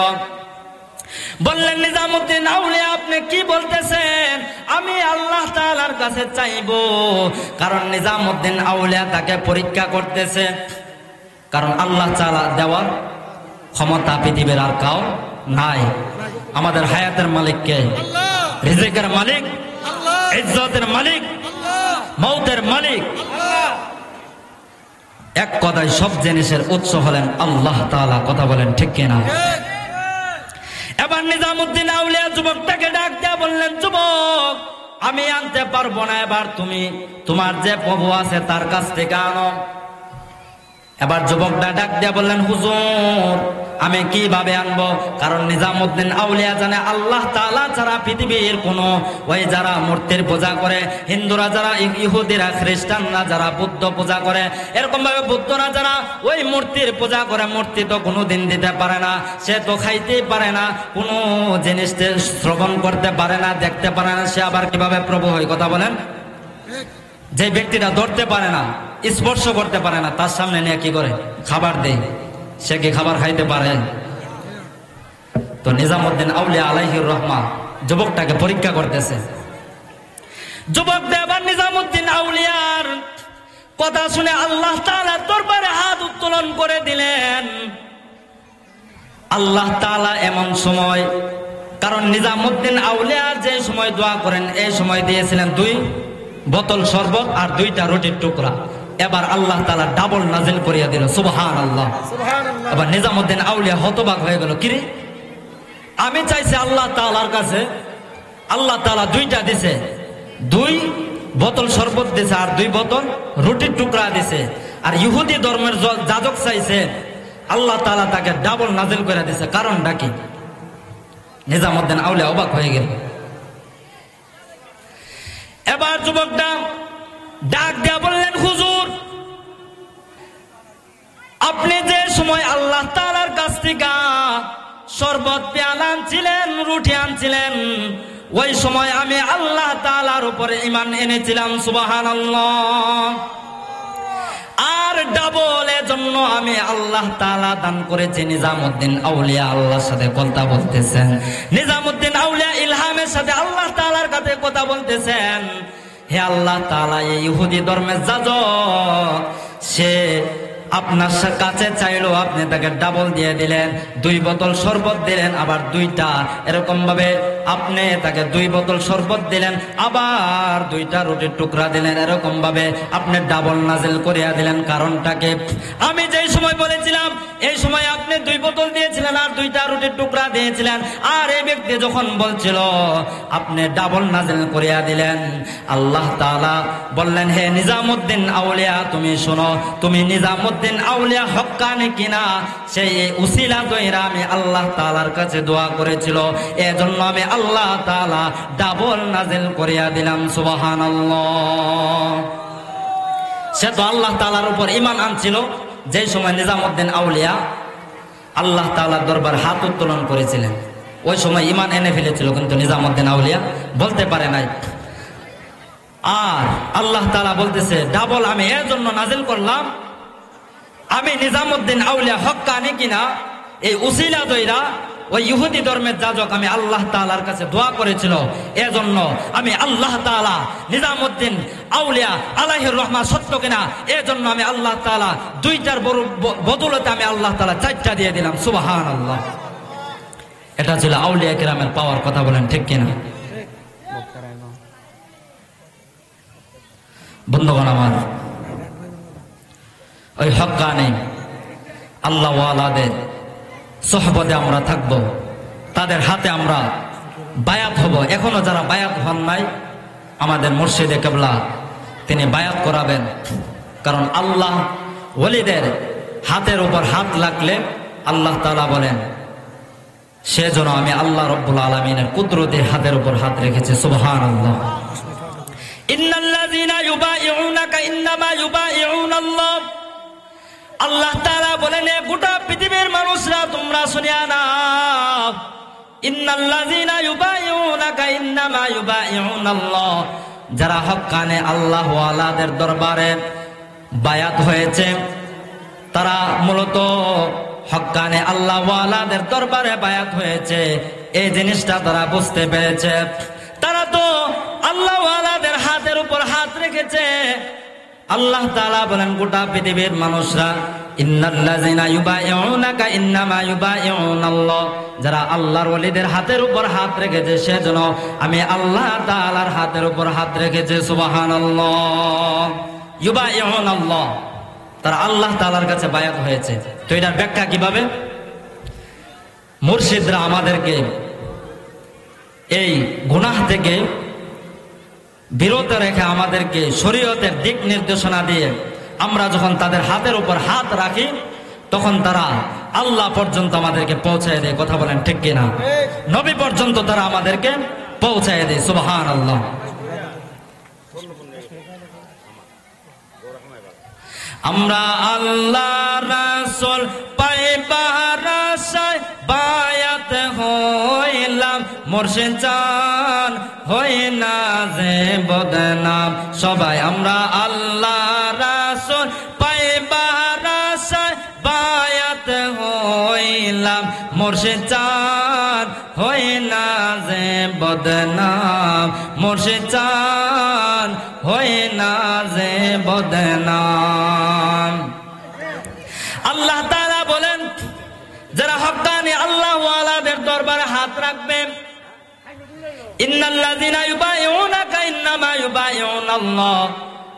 বললেন, নিজামুদ্দিন আউলিয়া আপনি কি বলতেছেন? আমি আল্লাহ তাআলার কাছে চাইবো। কারণ নিজামুদ্দিন আউলিয়া তাকে পরীক্ষা করতেছে, কারণ আল্লাহ তাআলা দেওয়ার ক্ষমতা পৃথিবীর আর কাউ নাই। আমাদের হায়াতের মালিক কে? আল্লাহ। রিজিকের মালিক আল্লাহ। ইজ্জতের মালিক আল্লাহ। মৌতের মালিক। আল্লাহ। এক কথায় সব জিনিসের উৎস হলেন আল্লাহ তাআলা। কথা বলেন ঠিক কিনা? এবার নিজামুদ্দিন আউলিয়া যুবকটাকে ডাক দিয়া বললেন, যুবক আমি আনতে পারবো না, এবার তুমি তোমার যে প্রভু আছে তার কাছ থেকে আনো। এবার যুবকটা ডাক দিয়া বললেন, হুজুর আমি কিভাবে আনবো? কারণ নিজামুদ্দিন আউলিয়া জানে আল্লাহ তাআলা ছাড়া পৃথিবীর কোনো, ওই যারা মূর্তির পূজা করে, হিন্দুরা যারা, ইহুদিরা, খ্রিস্টানরা যারা বুদ্ধ পূজা করে, এরকম ভাবে বুদ্ধরা যারা ওই মূর্তির পূজা করে, মূর্তি তো কোনোদিন দিতে পারে না, সে তো খাইতেই পারে না, কোনো জিনিস শ্রবণ করতে পারে না, দেখতে পারে না, সে আবার কিভাবে প্রভু হয়? কথা বলেন। যে ব্যক্তিটা ধরতে পারে না, স্পর্শ করতে পারে না, তার সামনে নিয়ে কি করে? খাবার দেয়। সে কি খাবার খাইতে পারে? তো নিজামুদ্দিন আউলিয়া আলাইহির রহমা যুবকটাকে পরীক্ষা করতেছে। যুবক দেবার নিজামুদ্দিন আউলিয়ার কথা শুনে আল্লাহ তাআলার দরবারে হাত উত্তোলন করে দিলেন। আল্লাহ তাআলা এমন সময়, কারণ নিজামুদ্দিন আউলিয়া যে সময় দোয়া করেন এই সময় দিয়েছিলেন 2 বোতল শরবত আর 2টা রুটির টুকরা। এবার আল্লাহ তাআলা ডাবল নাজিল করিয়া দিল। সুবহানাল্লাহ। সুবহানাল্লাহ। এবার নিজামুদ্দিন আউলিয়া হতবাক হয়ে গেল, কিরে আমি চাইছি আল্লাহ তাআলার কাছে, আল্লাহ তাআলা দুইটা দিছে, 2 বোতল শরবত দিছে আর 2 বোতল রুটির টুকরা দিছে। আর ইহুদি ধর্মের যাজক চাইছে, আল্লাহ তাআলা তাকে ডাবল নাজিল করে দিছে। কারণটা কি? নিজামউদ্দিন আউলিয়া অবাক হয়ে গেল। এবার যুবকটা ডাক দিয়া বললেন, হুজুর, আপনি যে সময় আল্লাহ তাআলার কাছ থেকে শরবত পেয়ালা আনছিলেন, রুটি আনছিলেন, ওই সময় আমি আল্লাহ তাআলার উপরে ঈমান এনেছিলাম। সুবহানাল্লাহ। আর ডাবল এজন্য আমি আল্লাহ তাআলা দান করেছি। নিজামউদ্দিন আউলিয়া আল্লাহর সাথে কথা বলতেছেন, নিজামউদ্দিন আউলিয়া ইলহামের সাথে আল্লাহ তাআলার কাছে কথা বলতেছেন। হে আল্লাহ তাআলা, এই ইহুদি ধর্মের যাজক সে আপনার কাছে চাইলো, আপনি তাকে ডাবল দিয়ে দিলেন, 2 বোতল শরবত দিলেন, আবার 2টা এরকম ভাবে আপনি তাকে 2 বোতল শরবত দিলেন, আবার 2টা রুটির টুকরা দিলেন, এরকম ভাবে আপনি ডাবল নাজিল করিয়া দিলেন। কারণটাকে আমি যেই সময় বলেছিলাম এই সময় আপনি 2 বোতল দিয়েছিলেন আর 2টা রুটির টুকরা দিয়েছিলেন, আর এই ব্যক্তি যখন বলছিল আপনি ডাবল নাজিল করিয়া দিলেন। আল্লাহ তাআলা বললেন, হে নিজামউদ্দিন আউলিয়া, তুমি শোনো, তুমি নিজামউদ্দিন আউলিয়া হক্কানি কিনা, সেই উসিলা দইরা আমি আল্লাহ তাআলার কাছে দোয়া করেছিল, এজন্য আমি আল্লাহ তাআলা ডাবল নাজিল করিয়া দিলাম। সুবহানাল্লাহ। সে তো আল্লাহ তাআলার উপর ঈমান আনছিল যে সময় নিজামউদ্দিন আউলিয়া আল্লাহ তাআলার দরবার হাত উত্তোলন করেছিলেন, ওই সময় ঈমান এনে ফেলেছিল, কিন্তু নিজামউদ্দিন আউলিয়া বলতে পারে নাই। আর আল্লাহ তাআলা বলতেছে, ডাবল আমি এর জন্য নাজিল করলাম, আমি নিজামউদ্দিন আউলিয়া হক্কানি কিনা, এই উসিলা দইরা ওই ইহুদি ধর্মের যাজক আমি আল্লাহ তাআলার কাছে দোয়া করেছিল, এজন্য আমি আল্লাহ তাআলা নিজামউদ্দিন আউলিয়া আলাইহির রহমা সত্য কিনা, এজন্য আমি আল্লাহ তাআলা 2টার বদৌলতে আমি আল্লাহ তাআলা 4টা দিয়ে দিলাম। সুবহানাল্লাহ। এটা ছিল আউলিয়া কিরামের পাওয়ার। কথা বলেন ঠিক কিনা? বন্ধুগণ আমার, ওই হক্কানি আল্লাহ ওয়ালাদের সোহবতে আমরা থাকব, তাদের হাতে আমরা বায়াত হব। এখনো যারা বায়াত হন নাই, আমাদের মুর্শিদে কেবলা তিনি বায়াত করাবেন। কারণ আল্লাহ ওলিদের হাতের উপর হাত লাগলে আল্লাহ তাআলা বলেন, সেজন্য আমি আল্লাহ রব্বুল আলামিনের কুদরতের হাতের উপর হাত রেখেছি। সুবহানাল্লাহ। ইন্নাল্লাযীনা ইউবাইউনাকা ইন্নামা ইউবাইউনাল্লাহ। আল্লাহ তাআলা বলেন, গোটা পৃথিবীর মানুষরা তোমরা শুনিয়া নাও, ইন্নাল্লাযীনা ইউবাইউনাকা ইন্নামা ইউবাইউনাল্লাহ। যারা হক্কানে আল্লাহ ওয়ালাদের দরবারে বায়াত হয়েছে, তারা মূলত হক্কানে আল্লাহ ওয়ালাদের দরবারে বায়াত হয়েছে, এই জিনিসটা তারা বুঝতে পেরেছে। তারা তো আল্লাহ ওয়ালাদের হাতের উপর হাত রেখেছে। আল্লাহ তাআলা বলেন, গোটা পৃথিবীর মানুষরা, ইন্নাল্লাযীনা ইউবাইউনাকা ইন্নামা ইউবাইউনাল্লাহ, যারা আল্লাহর ওলিদের হাতের উপর হাত রেখেছে, সেজন্য আমি আল্লাহ তাআলার হাতের উপর হাত রেখেছি। সুবহানাল্লাহ। ইউবাইউনাল্লাহ, তারা আল্লাহ তাআলার কাছে বায়াত হয়েছে। তো এটার ব্যাখ্যা কিভাবে? মুর্শিদরা আমাদেরকে এই গুনাহ থেকে বিরত রেখে আমাদেরকে শরীয়তের দিক নির্দেশনা দিয়ে আমরা যখন তাদের হাতের উপর হাত রাখি, তখন তারা আল্লাহ পর্যন্ত আমাদেরকে পৌঁছায় দেয়। কথা বলেন ঠিক কিনা? নবী পর্যন্ত তারা আমাদেরকে পৌঁছায় দেয়। সুবহানাল্লাহ। আমরা আল্লাহ রাসূল পাইবার আশায় বায়াত হইলাম, মুর্শিদ চান হই না যে বদনাম। সবাই আমরা আল্লাহ রাসূল পাইবার আশায় বায়াত হইলাম, মুর্শিদ চান হই না যে বদনাম, মুর্শিদ চান হই না যে বদনাম। আল্লাহ তাআলা বলেন, যারা হক্কানি আল্লাহ ওয়ালাদের দরবারে হাত রাখবে, ইন্নাল্লাযীনা ইউবাইউনাকা ইন্নামা ইউবাইউনাল্লাহ,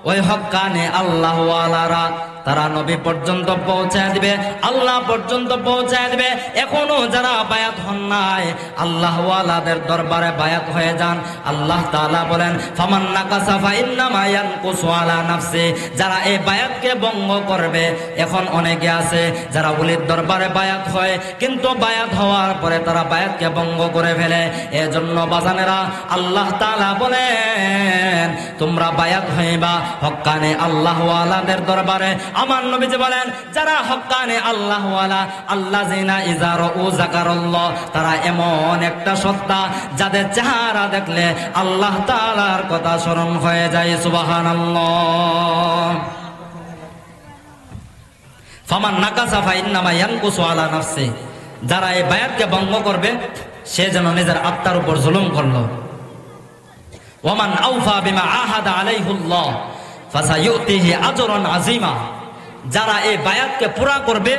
ওই হক্কানি আল্লাহ ওয়ালারা তারা নবী পর্যন্ত পৌঁছায় দিবে, আল্লাহ পর্যন্ত পৌঁছায় দিবে। এখনো যারা বায়াত হন নাই, আল্লাহ ওয়ালাদের দরবারে বায়াত হয়ে যান। আল্লাহ তাআলা বলেন, ফামান নাকাসা ফাইন্নামা ইয়ানকুসু আলা নাফসি। যারা এই বায়াতকে ভঙ্গ করবে, এখন অনেকে আছে যারা ওলির দরবারে বায়াত হয়, কিন্তু বায়াত হওয়ার পরে তারা বায়াতকে ভঙ্গ করে ফেলে। এজন্য বাজানেরা, আল্লাহ তাআলা বলেন, তোমরা বায়াত হইবা হক্কানে আল্লাহ ওয়ালাদের দরবারে। আমার নবীজি বলেন, যারা হক্কানে আল্লাহ ওয়ালা, আল্লাযিনা ইযা রাউ যাকারাল্লাহ, তারা এমন একটা সত্তা যাদের চেহারা দেখলে আল্লাহ তাআলার কথা স্মরণ হয়ে যায়। সুবহানাল্লাহ। ফামান নাকাসা ফাইন্নামা ইয়ানকুসু আলা নাফসি। যারা এই বায়াতকে ভঙ্গ করবে, সে যেন নিজের আত্মার উপর জুলুম করলো। ওয়ামান আওফা বিমা আহাদা আলাইহুল্লাহ ফাসায়ুতিহি আজরান আযীমা। যারা এই বায়াতকে পুরা করবে,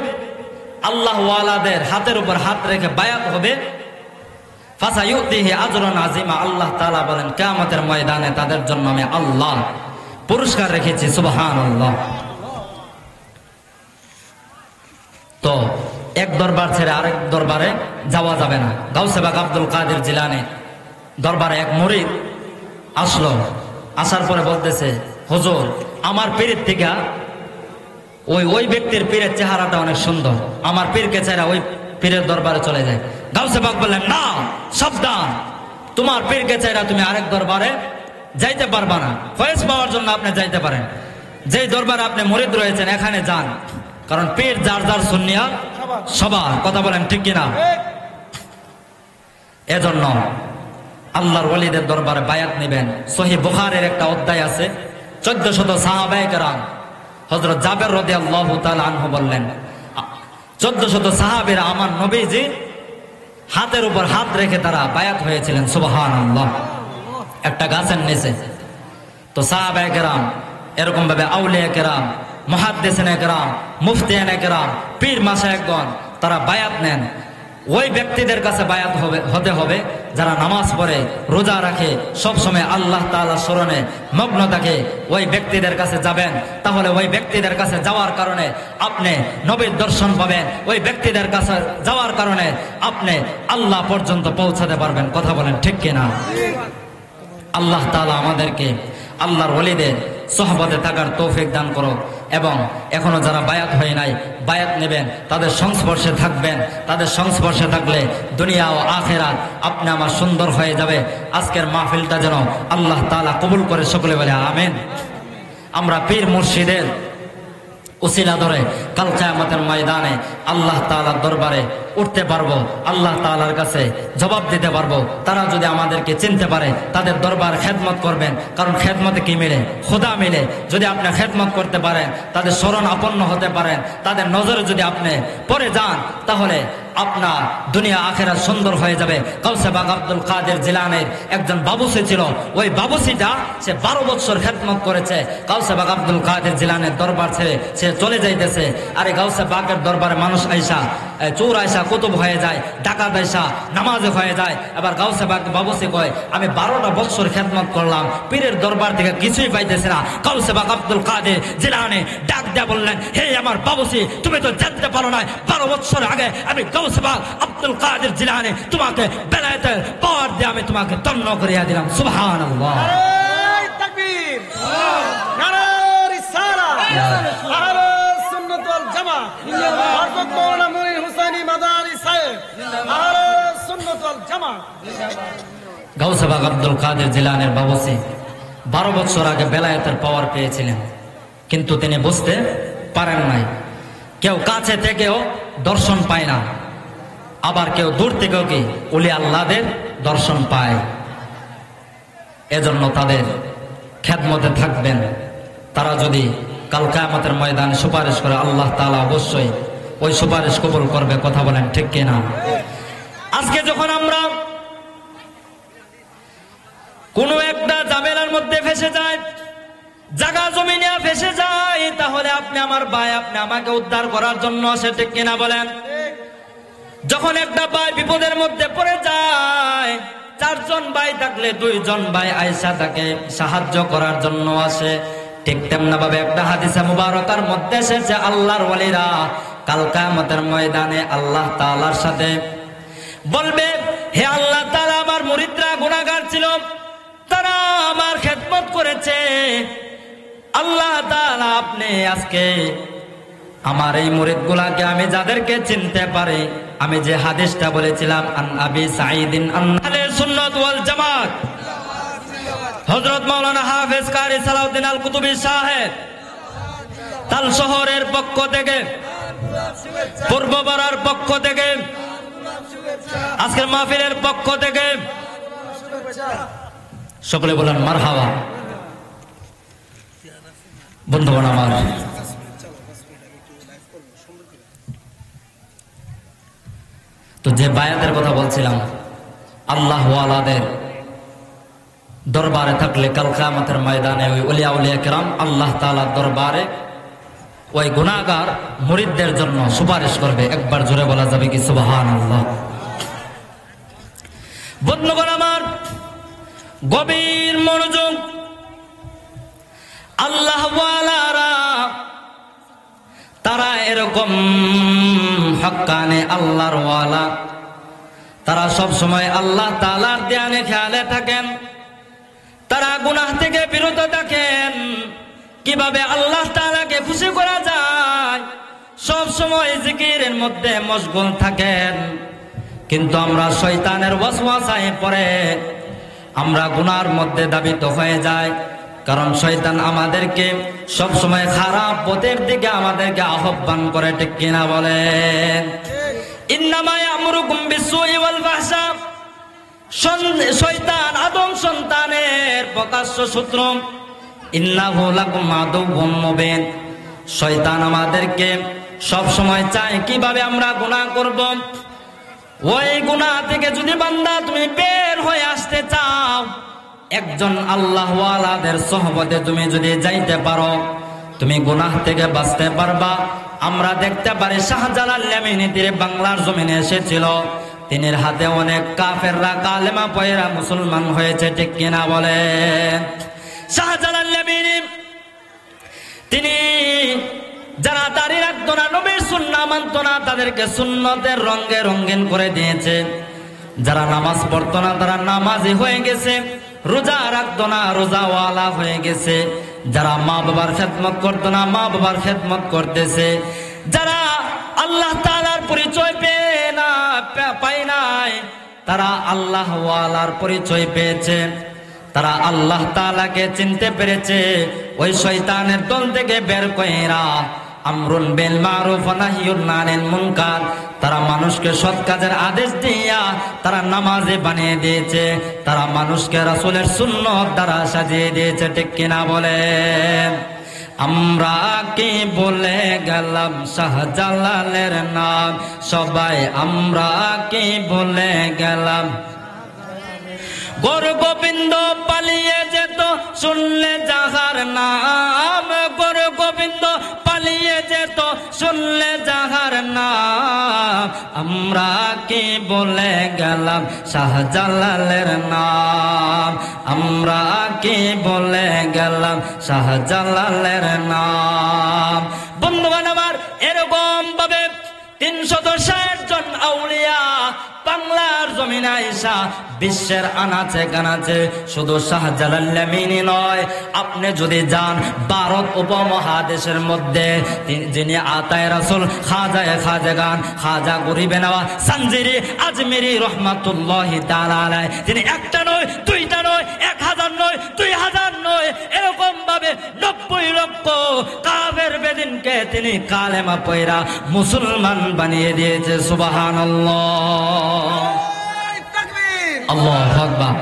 আল্লাহ ওয়ালাদের হাতের উপর হাত রেখে বায়াত হবে, ফাসায়ুতিহি আজরান আযীমা। আল্লাহ তাআলা বলেন, কিয়ামতের ময়দানে তাদের জন্য আমি আল্লাহ পুরস্কার রেখেছি। সুবহানাল্লাহ। তো এক দরবার ছেড়ে আরেক দরবারে যাওয়া যাবে না। গাউসে বাগ আব্দুল কাদের জিলানী দরবারে এক মুরিদ আসলো। আসার পরে বলতেছে, হুজুর, আমার পীরের থেকে ওই ব্যক্তির পীরের চেহারাটা অনেক সুন্দর, আমার পীরকে ছেড়ে ওই পীরের দরবারে চলে যায়। গাউসে বাগ বললেন, না, সাবধান, তোমার পীরকে ছেড়ে তুমি আরেক দরবারে যাইতে পারবা না। ফয়েজ পাওয়ার জন্য আপনি যাইতে পারেন, যেই দরবারে আপনি মুরিদ রয়েছেন এখানে যান, কারণ পীর যার যার সুন্নিয়া সবার। কথা বলেন ঠিক কিনা? এজন্য আল্লাহর ওয়ালিদের দরবারে বায়াত নেবেন। সহিহ বুখারীর একটা অধ্যায় আছে, 1400 সাহাবায়ে কেরাম, হযরত জাবের রাদিয়াল্লাহু তাআলা আনহু বললেন, 1400 সাহাবীরা আমার নবীজি হাতের উপর হাত রেখে তারা বায়াত হয়েছিলেন। সুবহানাল্লাহ। একটা গাছের নিচে। তো সাহাবায়ে কেরাম এরকম ভাবে আউলিয়া কেরাম, মুহাদ্দিসিনে কেরাম, মুফতিয়ানে কেরাম, পীর মাশায়েখগণ তারা বায়াত নেন। ওই ব্যক্তিদের কাছে বায়াত হতে হবে যারা নামাজ পড়ে, রোজা রাখে, সব সময় আল্লাহ তাআলার স্মরণে মগ্ন থাকে। ওই ব্যক্তিদের কাছে যাবেন, তাহলে ওই ব্যক্তিদের কাছে যাওয়ার কারণে আপনি নবীর দর্শন পাবেন। ওই ব্যক্তিদের কাছে যাওয়ার কারণে আপনি আল্লাহ পর্যন্ত পৌঁছাতে পারবেন। কথা বলেন ঠিক কিনা? আল্লাহ তাআলা আমাদেরকে আল্লাহর ওলিদের সোহবতে থাকার তৌফিক দান করো। এবং এখনো যারা বায়াত হয় নাই, বায়াত নেবেন, তাদের সংস্পর্শে থাকবেন। তাদের সংস্পর্শে থাকলে দুনিয়া ও আখিরাত আপনি আমার সুন্দর হয়ে যাবে। আজকের মাহফিলটা যেন আল্লাহ তাআলা কবুল করে, সকলে বলে আমিন। আমরা পীর মুর্শিদের উসিলা ধরে কাল কিয়ামতের ময়দানে আল্লাহ তাআলার দরবারে উঠতে পারবো, আল্লাহ তাআলার কাছে জবাব দিতে পারবো। তারা যদি আমাদেরকে চিনতে পারে, তাদের দরবার খেদমত করবেন, কারণ খেদমতে কি মিলে? খোদা মিলে। যদি আপনি খেদমত করতে পারেন, তাদের শরণ আপন্ন হতে পারেন, তাদের নজরে যদি আপনি পড়ে যান, তাহলে আপনার দুনিয়া আখিরাত সুন্দর হয়ে যাবে। গাউসে বাগ আব্দুল কাদের জিলানীর একজন বাবুসি ছিল। ওই বাবুসিটা সে 12 বছর খেদমত করেছে। গাউসে বাগ আব্দুল কাদের জিলানীর দরবার ছেড়ে সে চলে যাইতেছে। আরে গাউসে বাগের দরবারে মানুষ আইসা, চোর আইসা কুতুব হয়ে যায়, ডাকাত আইসা নামাজে হয়ে যায়। এবার গাউসে বাগ বাবুসি কয়, আমি 12টা বছর খেদমত করলাম, পীরের দরবার থেকে কিছুই পাইতেছে না। গাউসে বাগ আব্দুল কাদের জিলানী ডাক দেয়া বললেন, হে আমার বাবুসি, তুমি তো জানতে পারো না 12 বছর আগে আমি গাউসে বাগ আব্দুল কাদের জিলানী তোমাকে বেলায়েতের পাওয়ার দিয়ে আমি তোমাকে ধন্য করিয়া দিলাম। সুবহানাল্লাহ। নারে তাকবীর, নারে রিসালাত, আহলে সুন্নাত ওয়াল জামাত, হযরত মাওলানা মুঈন হুসাইনি মাদানী সাহেব, আহলে সুন্নাত ওয়াল জামাত। গাউসে বাগ আব্দুল কাদের জিলানীর বাবুসি 12 বছর আগে বেলায়েতের পাওয়ার পেয়েছিলেন, কিন্তু তিনি বুঝতে পারেন নাই। কেউ কাছে থেকেও দর্শন পায় না, আবার কেউ দূর থেকেও কি ওলি আল্লাহদের দর্শন পায়। এজন্য তাদের খেদমতে থাকবেন। তারা যদি কাল কিয়ামতের ময়দানে সুপারিশ করে, আল্লাহ তাআলা অবশ্যই ওই সুপারিশ কবুল করবে। কথা বলেন ঠিক কিনা? আজকে যখন আমরা কোনো একটা ঝামেলার মধ্যে ফেসে যাই, জায়গা জমি নিয়ে ফেসে যাই, তাহলে আপনি আমার ভাই, আপনি আমাকে উদ্ধার করার জন্য আসে, ঠিক কিনা বলেন? যখন একটা ভাই বিপদের মধ্যে পড়ে যায়, 4 জন ভাই থাকলে 2 জন ভাই আয়েশা তাকে সাহায্য করার জন্য আসে। ঠিক তেমনি ভাবে একটা হাদিসে মুবারকার মধ্যে এসেছে আল্লাহর ওয়ালিরা কাল কিয়ামতের ময়দানে আল্লাহ তাআলার সাথে বলবে, হে আল্লাহ তাআলা, আমার মুরিদরা গুনাহগার ছিল, তারা আমার খেদমত করেছে। আল্লাহ তাআলা, আপনি আজকে আমার এই মুরিদগুলাকে আমি যাদেরকে চিনতে পারি, আমি যে হাদিসটা বলেছিলাম আন আবি সাঈদিন আহলে সুন্নাত ওয়াল জামাত হযরত মাওলানা হাফেজ কারি সালাউদ্দিন আল কুতুবী সাহেব তাল শহরের পক্ষ থেকে, পূর্বপাড়ার পক্ষ থেকে, আজকের মাহফিলের পক্ষ থেকে সকলে বলেন মারহাবা। বন্ধুগণ আমার, তো যে বায়াতের কথা বলছিলাম, আল্লাহ ওয়ালাদের দরবারে থাকলে কাল কিয়ামতের ময়দানে ওই ওলিয়া উলিয়া কিরাম আল্লাহ তাআলার দরবারে ওই গুনাহগার মুরিদদের জন্য সুপারিশ করবে। একবার জোরে বলা যাবে কি সুবহানাল্লাহ? বন্ধুগণ আমার, গভীর মনোযোগ। আল্লাহ ওয়ালারা তারা এরকম হক্কানে আল্লাহর ওয়ালা, তারা সব সময় আল্লাহ তাআলার ধ্যানে খেয়ালে থাকেন, তারা গুনাহ থেকে বিরত থাকেন। কিভাবে আল্লাহ তাআলাকে খুশি করা যায় সব সময় জিকিরের মধ্যে মশগুল থাকেন। কিন্তু আমরা শয়তানের ওয়াসওয়াসায় পড়ে আমরা গুনাহর মধ্যে দাবিত হয়ে যাই, কারণ শয়তান আমাদেরকে সব সময় খারাপ পথের দিকে আমাদেরকে আহ্বান করে, ঠিক কিনা বলেন? ইন্নামা ইয়ামুরুকুম বিসসুই ওয়াল ফাহশা। শয়তান আদম সন্তানের প্রকাশ্য শত্রু। ইন্নাহু লাকুম আদুউম মুবিন। শয়তান আমাদেরকে সব সময় চায় কিভাবে আমরা গুনাহ করব। ওই গুনাহ থেকে যদি বান্দা তুমি বের হয়ে আসতে চাও, একজন আল্লাহ ওয়ালাদের সোহবতে তুমি যদি যাইতে পারো, তুমি গুনাহ থেকে বাঁচতে পারবা। আমরা দেখতে পারি শাহজালাল ইয়ামিনী তীরে বাংলার জমিনে এসেছিল, তিনের হাতে অনেক কাফেররা কালেমা পয়রা মুসলমান হয়েছে, ঠিক কিনা বলেন? শাহজালাল ইয়ামিনী তিনি যারা দাড়ি রাখতো না, নবীর সুন্নাহ মানতো না, তাদেরকে সুন্নতের রঙে রঙিন করে দিয়েছে। যারা নামাজ পড়তো না তারা নামাজি হয়ে গেছে, রোজা রাখতো না রোজাওয়ালা হয়ে গেছে। যারা মা বাবার খেদমত করতো না মা বাবার খেদমত করতেছে। যারা আল্লাহ তাআলার পরিচয় পায় নাই, তারা আল্লাহ ওয়ালার পরিচয় পেয়েছে, তারা আল্লাহ তাআলাকে চিনতে পেরেছে। ওই শয়তানের দল থেকে বের কইরা আমরুন বিল মারুফ ওয়া নাহয়ুন আনিল মুনকার, তারা মানুষকে সৎ কাজের আদেশ দিয়া তারা নামাজে বানিয়ে দিয়েছে, তারা মানুষকে রাসূলের সুন্নাত দ্বারা সাজিয়ে দিয়েছে, ঠিক কিনা বলেন? আমরা কি বলে গেলাম শাহজালালের নাম, সবাই আমরা কি বলে গেলাম। গৌর গোবিন্দ পালিয়ে যেত শুনলে যাহার নাম, গৌর গোবিন্দ পালিয়ে যেত শুনলে যাহার নাম। আমরা কি বলে গেলাম শাহজালালের নাম, আমরা কি বলে গেলাম শাহজালালের নাম। বন্ধুগণ আমার, এরকম ভাবে ৩৬০ জন আউলিয়া বাংলার জমিনে আইসা বিশ্বের আনাচে কানাচে, শুধু শাহজালাল ইয়ামিনী নয়, আপনি যদি যান ভারত উপমহাদেশের মধ্যে, যিনি আতায়ে রাসূল খাজায়ে খাজাগান খাজা গরিবে নওয়াজ সানজিরি আজমিরি রহমাতুল্লাহি তাআলা আলাইহি, তিনি একটা নয়, দুইটা নয়, ১০০০ নয়, ২০০০ নয়, এরকম ভাবে ৯০ লক্ষ কাফের বেদিনকে তিনি কালেমা পয়রা মুসলমান বানিয়ে দিয়েছে। সুবহানাল্লাহ, আল্লাহু আকবার।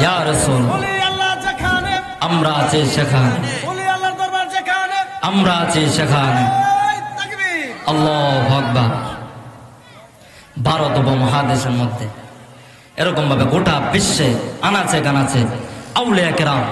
ইয়া রাসূল, আমরা আছি সেখানে, আমরা আছি সেখানে। আল্লাহু আকবার। ভারত উপমহাদেশের মধ্যে এরকম ভাবে গোটা বিশ্বে আনাচে কানাচে আউলিয়া কেরাম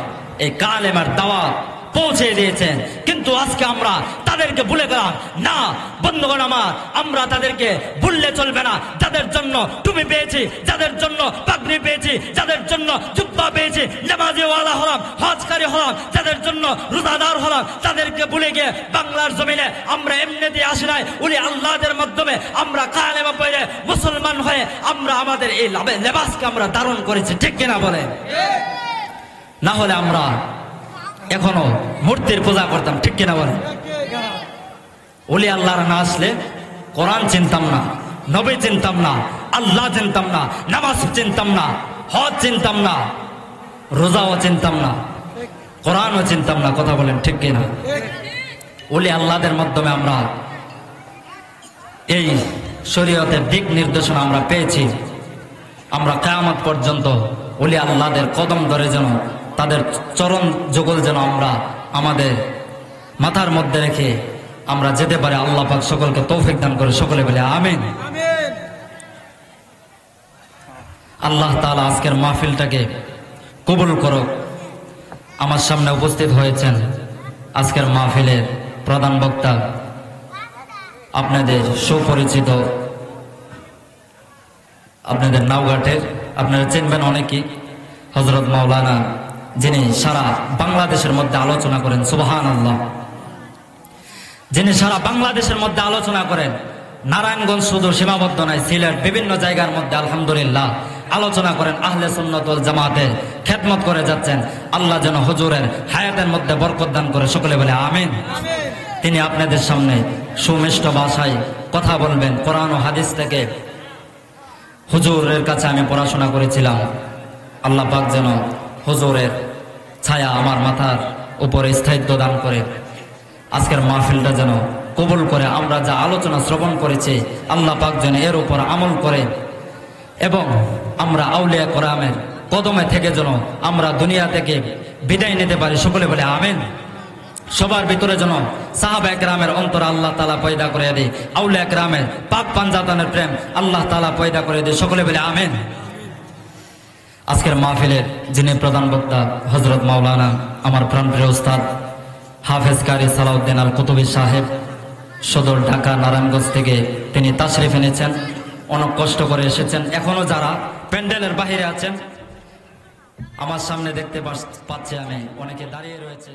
এই কালেমার দাওয়াত পৌঁছে দিয়েছেন। কিন্তু আজকে আমরা তাদেরকে ভুলে গেলাম না। বন্ধুগণ আমার, আমরা তাদেরকে ভুললে চলবে না। যাদের জন্য টুপি পেয়েছি, যাদের জন্য পাগড়ি পেয়েছি, যাদের জন্য জুব্বা পেয়েছি, নামাজীওয়ালা হলাম, হজকারী হলাম, যাদের জন্য রোজাদার হলাম, তাদেরকে ভুলে গিয়ে বাংলার জমিনে আমরা এমনিতে আসি নাই। উনি আল্লাহদের মাধ্যমে আমরা কালেমা পড়ে মুসলমান হয়ে আমরা আমাদের এই লেবাসকে আমরা ধারণ করেছি, ঠিক কিনা বলেন? না হলে আমরা এখনো মূর্তির পূজা করতাম, ঠিক কিনা বলেন? ওলি আল্লাহর না আসলে কোরআন চিনতাম না, নবী চিনতাম না, আল্লাহ চিনতাম না, নামাজ চিনতাম না, হজ চিনতাম না, রোজাও চিনতাম না, কোরআনও চিনতাম না। কথা বলেন, ঠিক কিনা? ওলি আল্লাহদের মাধ্যমে আমরা এই শরীয়তের দিক নির্দেশনা আমরা পেয়েছি। আমরা কিয়ামত পর্যন্ত ওলি আল্লাহদের কদম ধরে যেন, তাদের চরণ যুগল যেন আমরা আমাদের মাথার মধ্যে রেখে আমরা যেতে পারি। আল্লাহ পাক সকলকে তৌফিক দান করে, সকলে বলে আমিন। আল্লাহ তাআলা আজকের মাহফিলটাকে কবুল করুক। আমার সামনে উপস্থিত হয়েছেন আজকের মাহফিলের প্রধান বক্তা, আপনাদের সুপরিচিত, আপনাদের নাওঘাটের, আপনারা চিনবেন অনেকেই, হযরত মাওলানা, যিনি সারা বাংলাদেশের মধ্যে আলোচনা করেন। সুবহানাল্লাহ। যিনি সারা বাংলাদেশের মধ্যে আলোচনা করেন। নারায়ণগঞ্জ শুধু সীমাবদ্ধ নয়, সিলেট বিভিন্ন জায়গার মধ্যে আলহামদুলিল্লাহ আলোচনা করেন। আহলে সুন্নাত ওয়াল জামাতের খেদমত করে যাচ্ছেন। আল্লাহ যেন হুজুরের হায়াতের মধ্যে বরকত দান করে, সকলে বলে আমিন। তিনি আপনাদের সামনে সুমিষ্ট ভাষায় কথা বলবেন। কোরআন ও হাদিস থেকে হুজুরের কাছে আমি পড়াশোনা করেছিলাম। আল্লাহ পাক যেন হুজুরের ছায়া আমার মাথার উপরে স্থায়িত্ব দান করে, আজকের মাহফিলটা যেন কবুল করে। আমরা যা আলোচনা শ্রবণ করেছি, আল্লাহ পাক যেন এর উপর আমল করে এবং আমরা আউলিয়া কেরামের কদমে থেকে যেন আমরা দুনিয়া থেকে বিদায় নিতে পারি, সকলে বলে আমিন। সবার ভিতরে যেন সাহাবায়ে কেরামের অন্তর আল্লাহ তাআলা পয়দা করে দেয়, আউলিয়া কেরামের পাক পাঞ্জাতনের প্রেম আল্লাহ তাআলা পয়দা করে দেয়, সকলে বলে আমিন। আজকের মাহফিলের যিনি প্রধান বক্তা, হযরত মাওলানা, আমার প্রাণপ্রিয় উস্তাদ হাফেজ কারি সালাউদ্দিন আল কুতুবী সাহেব, সদর ঢাকা নারায়ণগঞ্জ থেকে তিনি তাশরিফ এনেছেন। অনেক কষ্ট করে এসেছেন। এখনো যারা প্যান্ডেলের বাহিরে আছেন, আমার সামনে দেখতে পাচ্ছি আমি, অনেকে দাঁড়িয়ে রয়েছে।